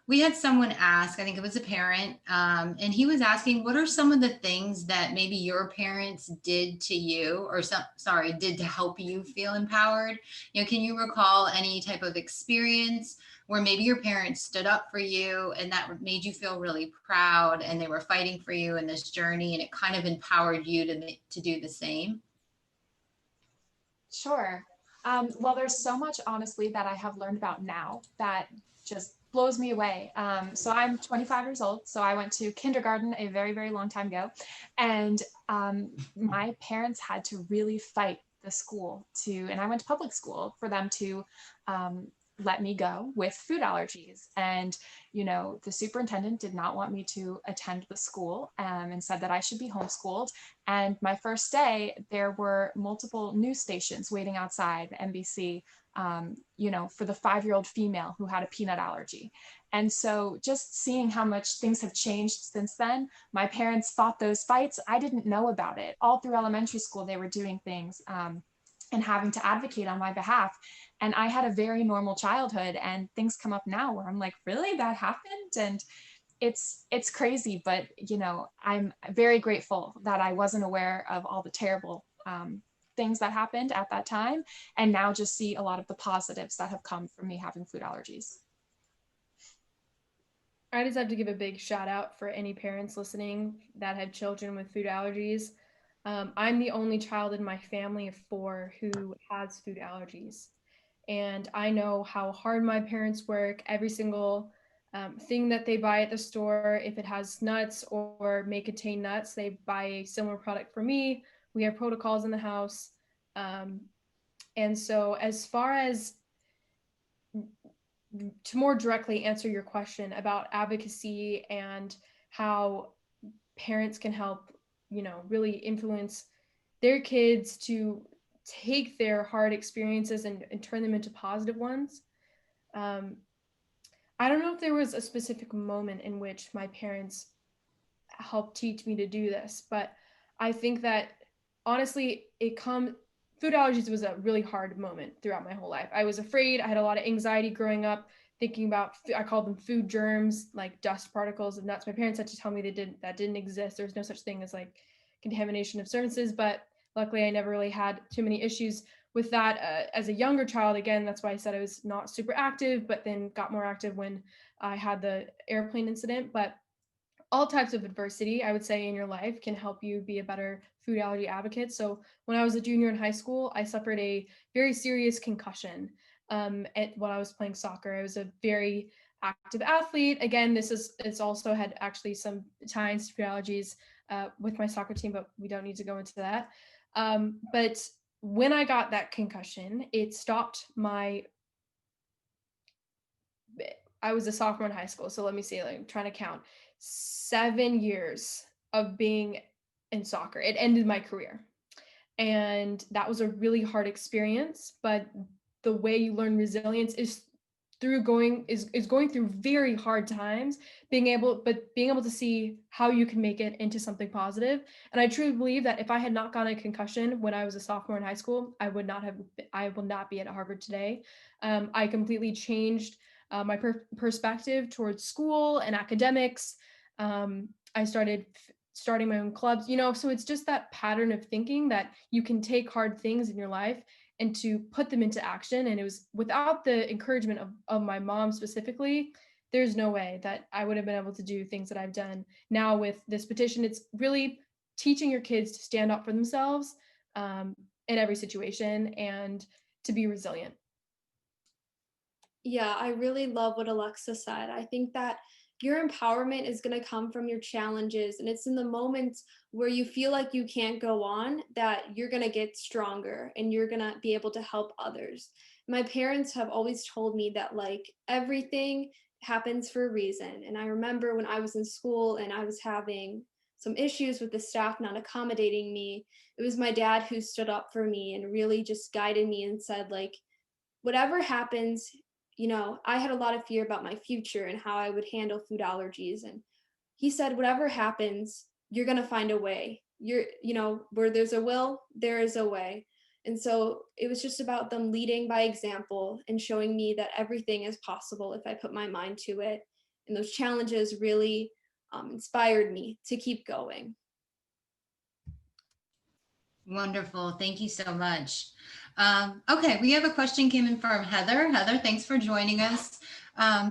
we had someone ask, I think it was a parent, and he was asking, what are some of the things that maybe your parents did to you or did to help you feel empowered? Can you recall any type of experience where maybe your parents stood up for you and that made you feel really proud and they were fighting for you in this journey and it kind of empowered you to do the same? Sure. Well, there's so much, honestly, that I have learned about now that just blows me away. So I'm 25 years old. So I went to kindergarten a very, very long time ago. And my parents had to really fight the school and I went to public school for them to let me go with food allergies. And, the superintendent did not want me to attend the school and said that I should be homeschooled. And my first day, there were multiple news stations waiting outside NBC, for the 5-year-old female who had a peanut allergy. And so just seeing how much things have changed since then, my parents fought those fights. I didn't know about it. All through elementary school, they were doing things and having to advocate on my behalf. And I had a very normal childhood, and things come up now where I'm like, really, that happened? And it's crazy, but I'm very grateful that I wasn't aware of all the terrible things that happened at that time, and now just see a lot of the positives that have come from me having food allergies. I just have to give a big shout out for any parents listening that have children with food allergies. I'm the only child in my family of 4 who has food allergies. And I know how hard my parents work. Every single thing that they buy at the store, if it has nuts or may contain nuts, they buy a similar product for me. We have protocols in the house. And so as far as to more directly answer your question about advocacy and how parents can help, really influence their kids to take their hard experiences and turn them into positive ones. I don't know if there was a specific moment in which my parents helped teach me to do this, but I think that honestly, food allergies was a really hard moment throughout my whole life. I was afraid. I had a lot of anxiety growing up, thinking about, I called them food germs, like dust particles of nuts. My parents had to tell me that didn't exist. There's no such thing as like contamination of surfaces, but luckily I never really had too many issues with that as a younger child. Again, that's why I said I was not super active, but then got more active when I had the airplane incident. But all types of adversity, I would say, in your life can help you be a better food allergy advocate. So when I was a junior in high school, I suffered a very serious concussion when I was playing soccer. I was a very active athlete. Again, it's also had actually some ties to food allergies with my soccer team, but we don't need to go into that. But when I got that concussion, it stopped I was a sophomore in high school. So let me see, I'm trying to count. 7 years of being in soccer. It ended my career. And that was a really hard experience, but the way you learn resilience is is going through very hard times, being able to see how you can make it into something positive. And I truly believe that if I had not gotten a concussion when I was a sophomore in high school, I will not be at Harvard today. I completely changed my perspective towards school and academics. I starting my own clubs, so it's just that pattern of thinking that you can take hard things in your life and to put them into action. And it was without the encouragement of my mom specifically, there's no way that I would have been able to do things that I've done now with this petition. It's really teaching your kids to stand up for themselves in every situation and to be resilient. Yeah, I really love what Alexa said. I think that your empowerment is going to come from your challenges. And it's in the moments where you feel like you can't go on that you're going to get stronger and you're going to be able to help others. My parents have always told me that like everything happens for a reason. And I remember when I was in school and I was having some issues with the staff not accommodating me, it was my dad who stood up for me and really just guided me and said, like, whatever happens, I had a lot of fear about my future and how I would handle food allergies. And he said, whatever happens, you're going to find a way. Where there's a will, there is a way. And so it was just about them leading by example and showing me that everything is possible if I put my mind to it. And those challenges really inspired me to keep going. Wonderful. Thank you so much. Okay, we have a question came in from Heather. Heather, thanks for joining us.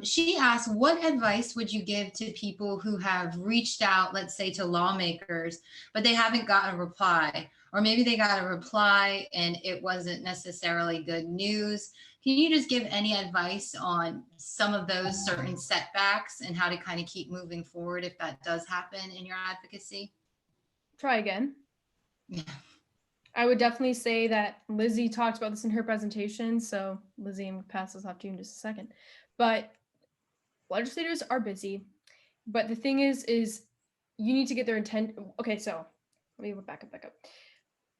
She asked, what advice would you give to people who have reached out, let's say to lawmakers, but they haven't gotten a reply, or maybe they got a reply and it wasn't necessarily good news? Can you just give any advice on some of those certain setbacks and how to kind of keep moving forward if that does happen in your advocacy? Try again. Yeah. I would definitely say that Lizzie talked about this in her presentation. So Lizzie, I'm going to pass this off to you in just a second. But legislators are busy. But the thing is you need to get their intent. Okay, so let me back up.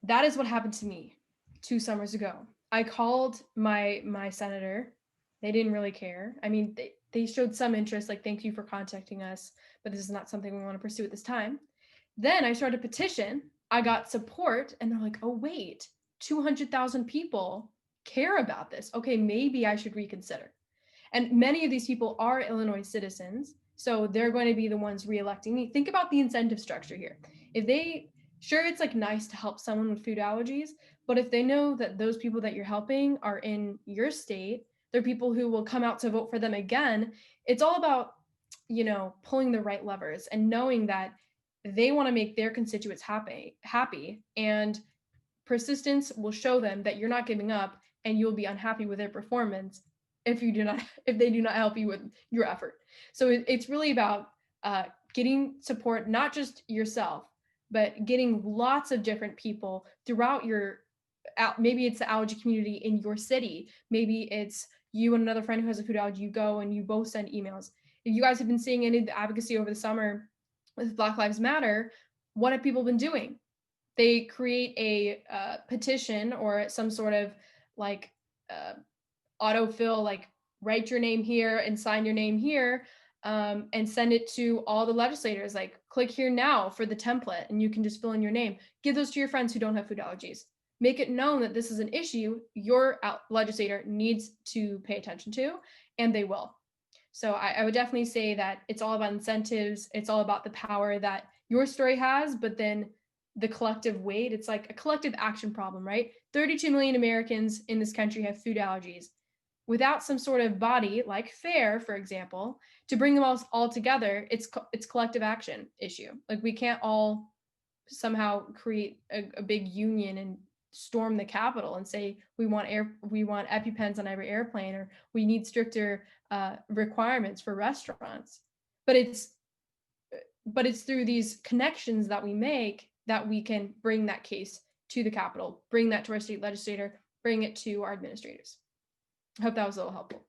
That is what happened to me 2 summers ago. I called my senator. They didn't really care. I mean, they showed some interest, like, thank you for contacting us, but this is not something we want to pursue at this time. Then I started a petition. I got support, and they're like, oh, wait, 200,000 people care about this. Okay, maybe I should reconsider. And many of these people are Illinois citizens, so they're going to be the ones reelecting me. Think about the incentive structure here. Sure, it's like nice to help someone with food allergies, but if they know that those people that you're helping are in your state, they're people who will come out to vote for them again. It's all about, pulling the right levers and knowing that they want to make their constituents happy, and persistence will show them that you're not giving up, and you'll be unhappy with their performance if they do not help you with your effort. So it's really about getting support, not just yourself, but getting lots of different people throughout maybe it's the allergy community in your city. Maybe it's you and another friend who has a food allergy. You go and you both send emails. If you guys have been seeing any of the advocacy over the summer with Black Lives Matter, what have people been doing? They create a petition or some sort of like autofill, like write your name here and sign your name here, and send it to all the legislators. Like, click here now for the template and you can just fill in your name. Give those to your friends who don't have food allergies. Make it known that this is an issue your legislator needs to pay attention to, and they will. So I would definitely say that it's all about incentives. It's all about the power that your story has, but then the collective weight. It's like a collective action problem, right? 32 million Americans in this country have food allergies. Without some sort of body like FAIR, for example, to bring them all together, it's collective action issue. Like, we can't all somehow create a big union and storm the Capitol and say we want EpiPens on every airplane, or we need stricter requirements for restaurants. But it's through these connections that we make that we can bring that case to the Capitol, bring that to our state legislator, bring it to our administrators. I hope that was a little helpful.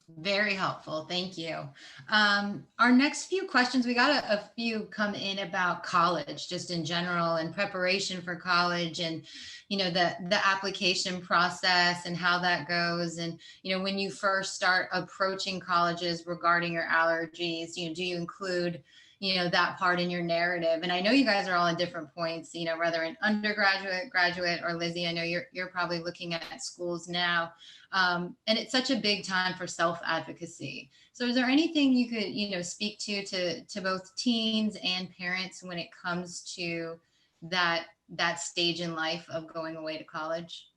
Very helpful. Thank you. Our next few questions, we got a few come in about college, just in general, and preparation for college, and the application process and how that goes. And when you first start approaching colleges regarding your allergies, do you include that part in your narrative? And I know you guys are all in different points, whether in undergraduate, graduate, or Lizzie, I know you're probably looking at schools now. And it's such a big time for self-advocacy. So is there anything you could, speak to both teens and parents when it comes to that stage in life of going away to college?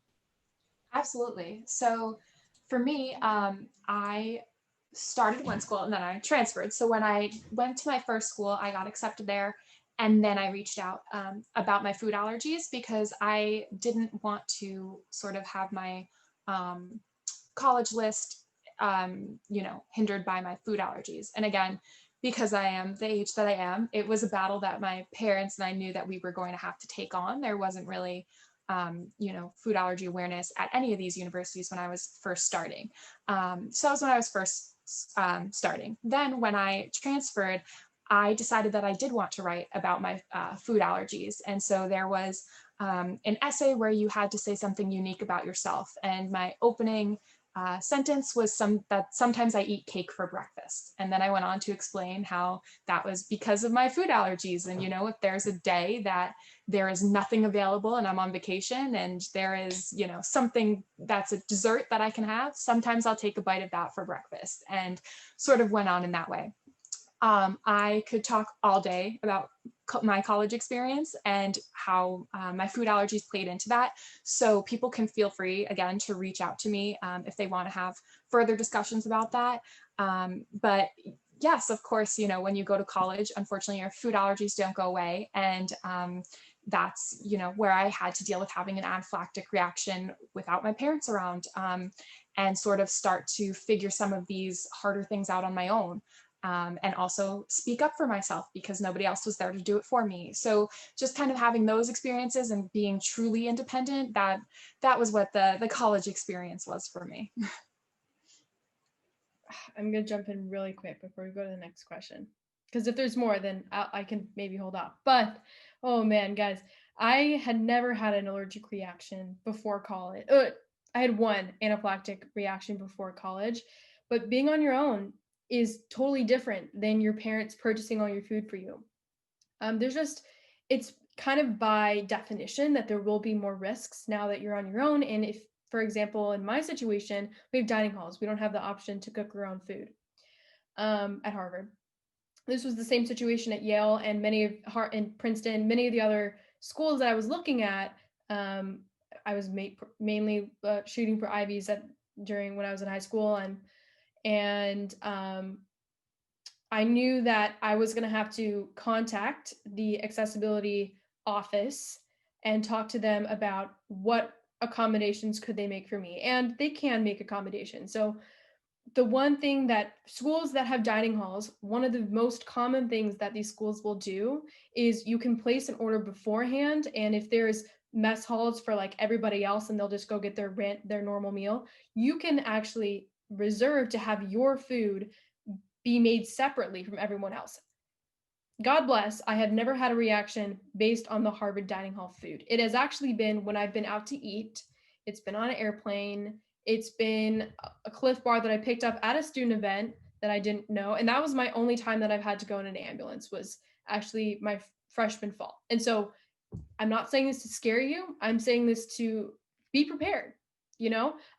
Absolutely. So for me, I started one school and then I transferred. So when I went to my first school, I got accepted there. And then I reached out about my food allergies because I didn't want to sort of have my um, college list, hindered by my food allergies. And again, because I am the age that I am, it was a battle that my parents and I knew that we were going to have to take on. There wasn't really, food allergy awareness at any of these universities when I was first starting. So that was when I was first starting. Then when I transferred, I decided that I did want to write about my food allergies. And so there was an essay where you had to say something unique about yourself. And my opening sentence was that sometimes I eat cake for breakfast. And then I went on to explain how that was because of my food allergies. And, if there's a day that there is nothing available and I'm on vacation and there is, something that's a dessert that I can have, sometimes I'll take a bite of that for breakfast, and sort of went on in that way. I could talk all day about my college experience and how my food allergies played into that. So people can feel free, again, to reach out to me if they want to have further discussions about that. But yes, of course, when you go to college, unfortunately, your food allergies don't go away. And that's, where I had to deal with having an anaphylactic reaction without my parents around, and sort of start to figure some of these harder things out on my own. And also speak up for myself because nobody else was there to do it for me. So just kind of having those experiences and being truly independent, that was what the college experience was for me. I'm going to jump in really quick before we go to the next question, because if there's more, then I can maybe hold off. But, oh man, guys, I had never had an allergic reaction before college. I had one anaphylactic reaction before college, but being on your own is totally different than your parents purchasing all your food for you. It's kind of by definition that there will be more risks now that you're on your own. And if, for example, in my situation, we have dining halls, we don't have the option to cook our own food at Harvard. This was the same situation at Yale and and Princeton, many of the other schools that I was looking at. I was mainly shooting for Ivies during when I was in high school, and I knew that I was going to have to contact the accessibility office and talk to them about what accommodations could they make for me, and they can make accommodations. So the one thing that schools that have dining halls, one of the most common things that these schools will do is you can place an order beforehand, and if there's mess halls for like everybody else and they'll just go get their normal meal, you can actually reserve to have your food be made separately from everyone else. God bless, I have never had a reaction based on the Harvard dining hall food. It has actually been when I've been out to eat, it's been on an airplane, it's been a Cliff Bar that I picked up at a student event that I didn't know. And that was my only time that I've had to go in an ambulance, was actually my freshman fall. And so I'm not saying this to scare you. I'm saying this to be prepared.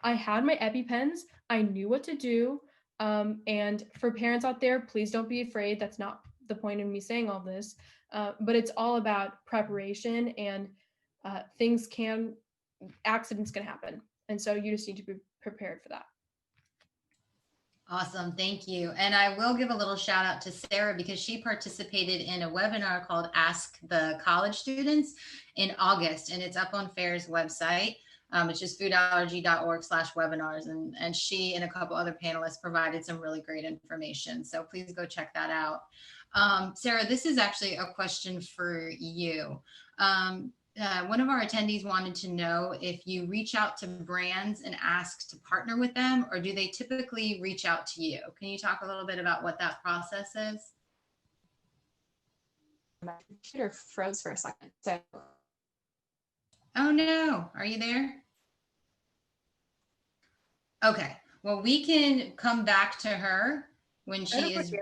I had my EpiPens. I knew what to do. And for parents out there, please don't be afraid. That's not the point of me saying all this. But it's all about preparation, and accidents can happen. And so you just need to be prepared for that. Awesome. Thank you. And I will give a little shout out to Sarah because she participated in a webinar called Ask the College Students in August, and it's up on FAIR's website. It's just foodallergy.org/webinars. And she and a couple other panelists provided some really great information. So please go check that out. Sarah, this is actually a question for you. one of our attendees wanted to know if you reach out to brands and ask to partner with them, or do they typically reach out to you? Can you talk a little bit about what that process is? My computer froze for a second. So, Oh no, are you there? Okay, well, we can come back to her when she is,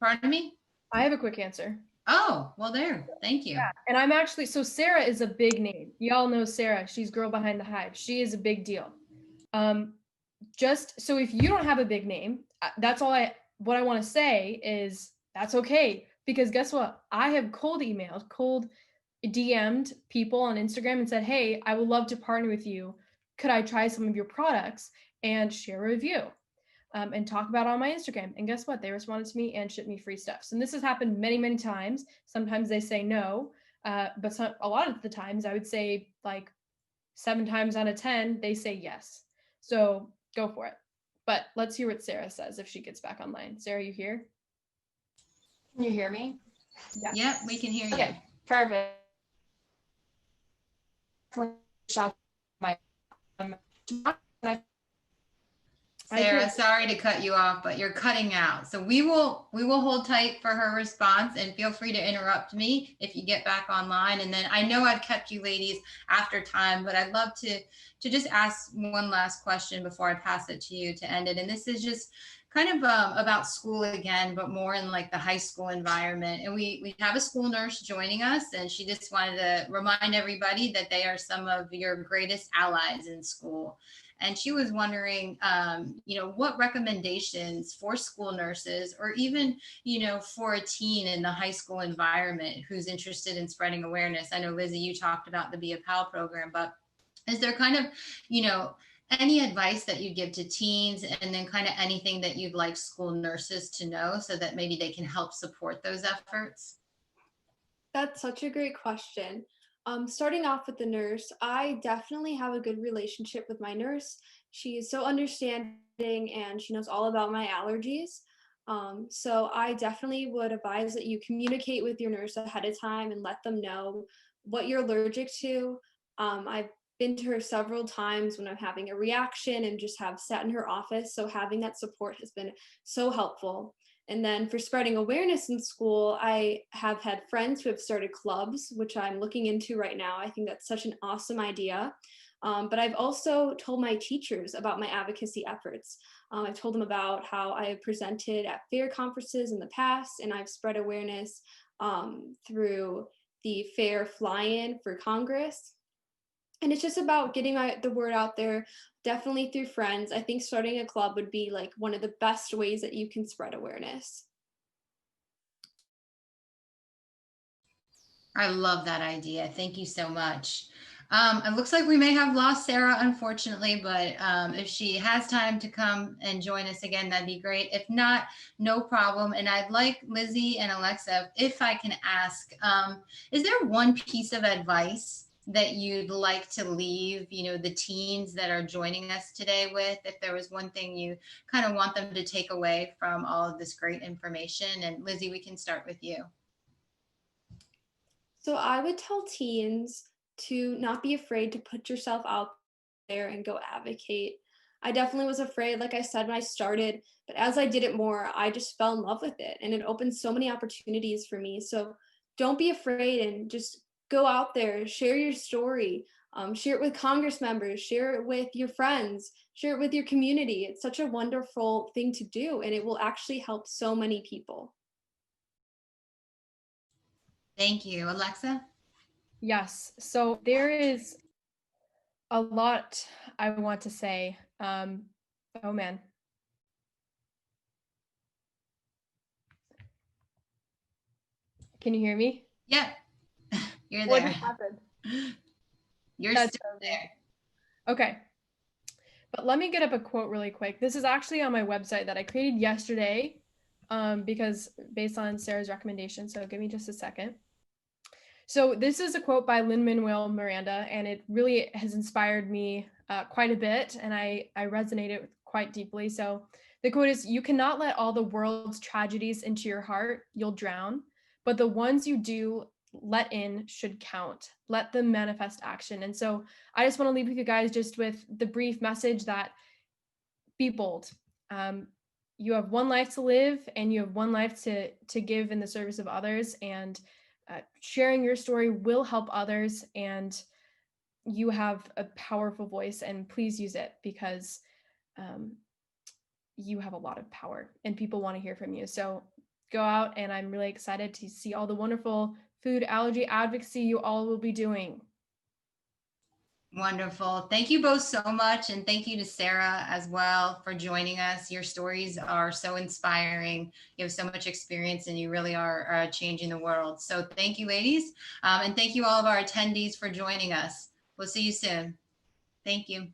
pardon me? I have a quick answer. Oh, well there, thank you. Yeah, and I'm actually, so Sarah is a big name. Y'all know Sarah, she's girl behind the hive. She is a big deal. Just so if you don't have a big name, that's all what I want to say is that's okay. Because guess what? I have cold DM'd people on Instagram and said, hey, I would love to partner with you. Could I try some of your products and share a review and talk about it on my Instagram? And guess what? They responded to me and shipped me free stuff. So this has happened many, many times. Sometimes they say no, but a lot of the times I would say like 7 times out of 10, they say yes. So go for it. But let's hear what Sarah says if she gets back online. Sarah, you here? can you hear me? Yeah. Yep, we can hear you. Okay, perfect. Shout my Sarah, sorry to cut you off, but you're cutting out. So we will hold tight for her response, and feel free to interrupt me if you get back online. And then I know I've kept you ladies after time, but I'd love to just ask one last question before I pass it to you to end it. And this is just kind of about school again, but more in like the high school environment. And we have a school nurse joining us, and she just wanted to remind everybody that they are some of your greatest allies in school. And she was wondering, what recommendations for school nurses, or even, for a teen in the high school environment who's interested in spreading awareness. I know, Lizzie, you talked about the Be a Pal program, but is there kind of, any advice that you give to teens, and then kind of anything that you'd like school nurses to know so that maybe they can help support those efforts? That's such a great question. Starting off with the nurse, I definitely have a good relationship with my nurse. She is so understanding and she knows all about my allergies. So I definitely would advise that you communicate with your nurse ahead of time and let them know what you're allergic to. I've been to her several times when I'm having a reaction and just have sat in her office. So having that support has been so helpful. And then for spreading awareness in school, I have had friends who have started clubs, which I'm looking into right now. I think that's such an awesome idea. But I've also told my teachers about my advocacy efforts. I've told them about how I have presented at fair conferences in the past, and I've spread awareness through the fair fly-in for Congress. And it's just about getting the word out there, definitely through friends. I think starting a club would be like one of the best ways that you can spread awareness. I love that idea. Thank you so much. It looks like we may have lost Sarah, unfortunately, but if she has time to come and join us again, that'd be great. If not, no problem. And I'd like Lizzie and Alexa, if I can ask, is there one piece of advice that you'd like to leave, the teens that are joining us today with? If there was one thing you kind of want them to take away from all of this great information? And Lizzie, we can start with you. So I would tell teens to not be afraid to put yourself out there and go advocate. I definitely was afraid, like I said, when I started, but as I did it more, I just fell in love with it, and it opened so many opportunities for me. So don't be afraid and just go out there, share your story, share it with Congress members, share it with your friends, share it with your community. It's such a wonderful thing to do, and it will actually help so many people. Thank you. Alexa? Yes. So there is a lot I want to say. Oh man. Can you hear me? Yep. You're What there. just happened? You're That's still there. Okay. But let me get up a quote really quick. This is actually on my website that I created yesterday because based on Sarah's recommendation. So give me just a second. So this is a quote by Lin-Manuel Miranda, and it really has inspired me quite a bit, and I resonated with quite deeply. So the quote is, "You cannot let all the world's tragedies into your heart, you'll drown, but the ones you do let in should count. Let them manifest action. And so I just want to leave with you guys just with the brief message that be bold. You have one life to live, and you have one life to give in the service of others. And sharing your story will help others. And you have a powerful voice, and please use it, because you have a lot of power and people want to hear from you. So go out, and I'm really excited to see all the wonderful food allergy advocacy you all will be doing. Wonderful. Thank you both so much. And thank you to Sarah as well for joining us. Your stories are so inspiring. You have so much experience, and you really are changing the world. So thank you, ladies. And thank you all of our attendees for joining us. We'll see you soon. Thank you.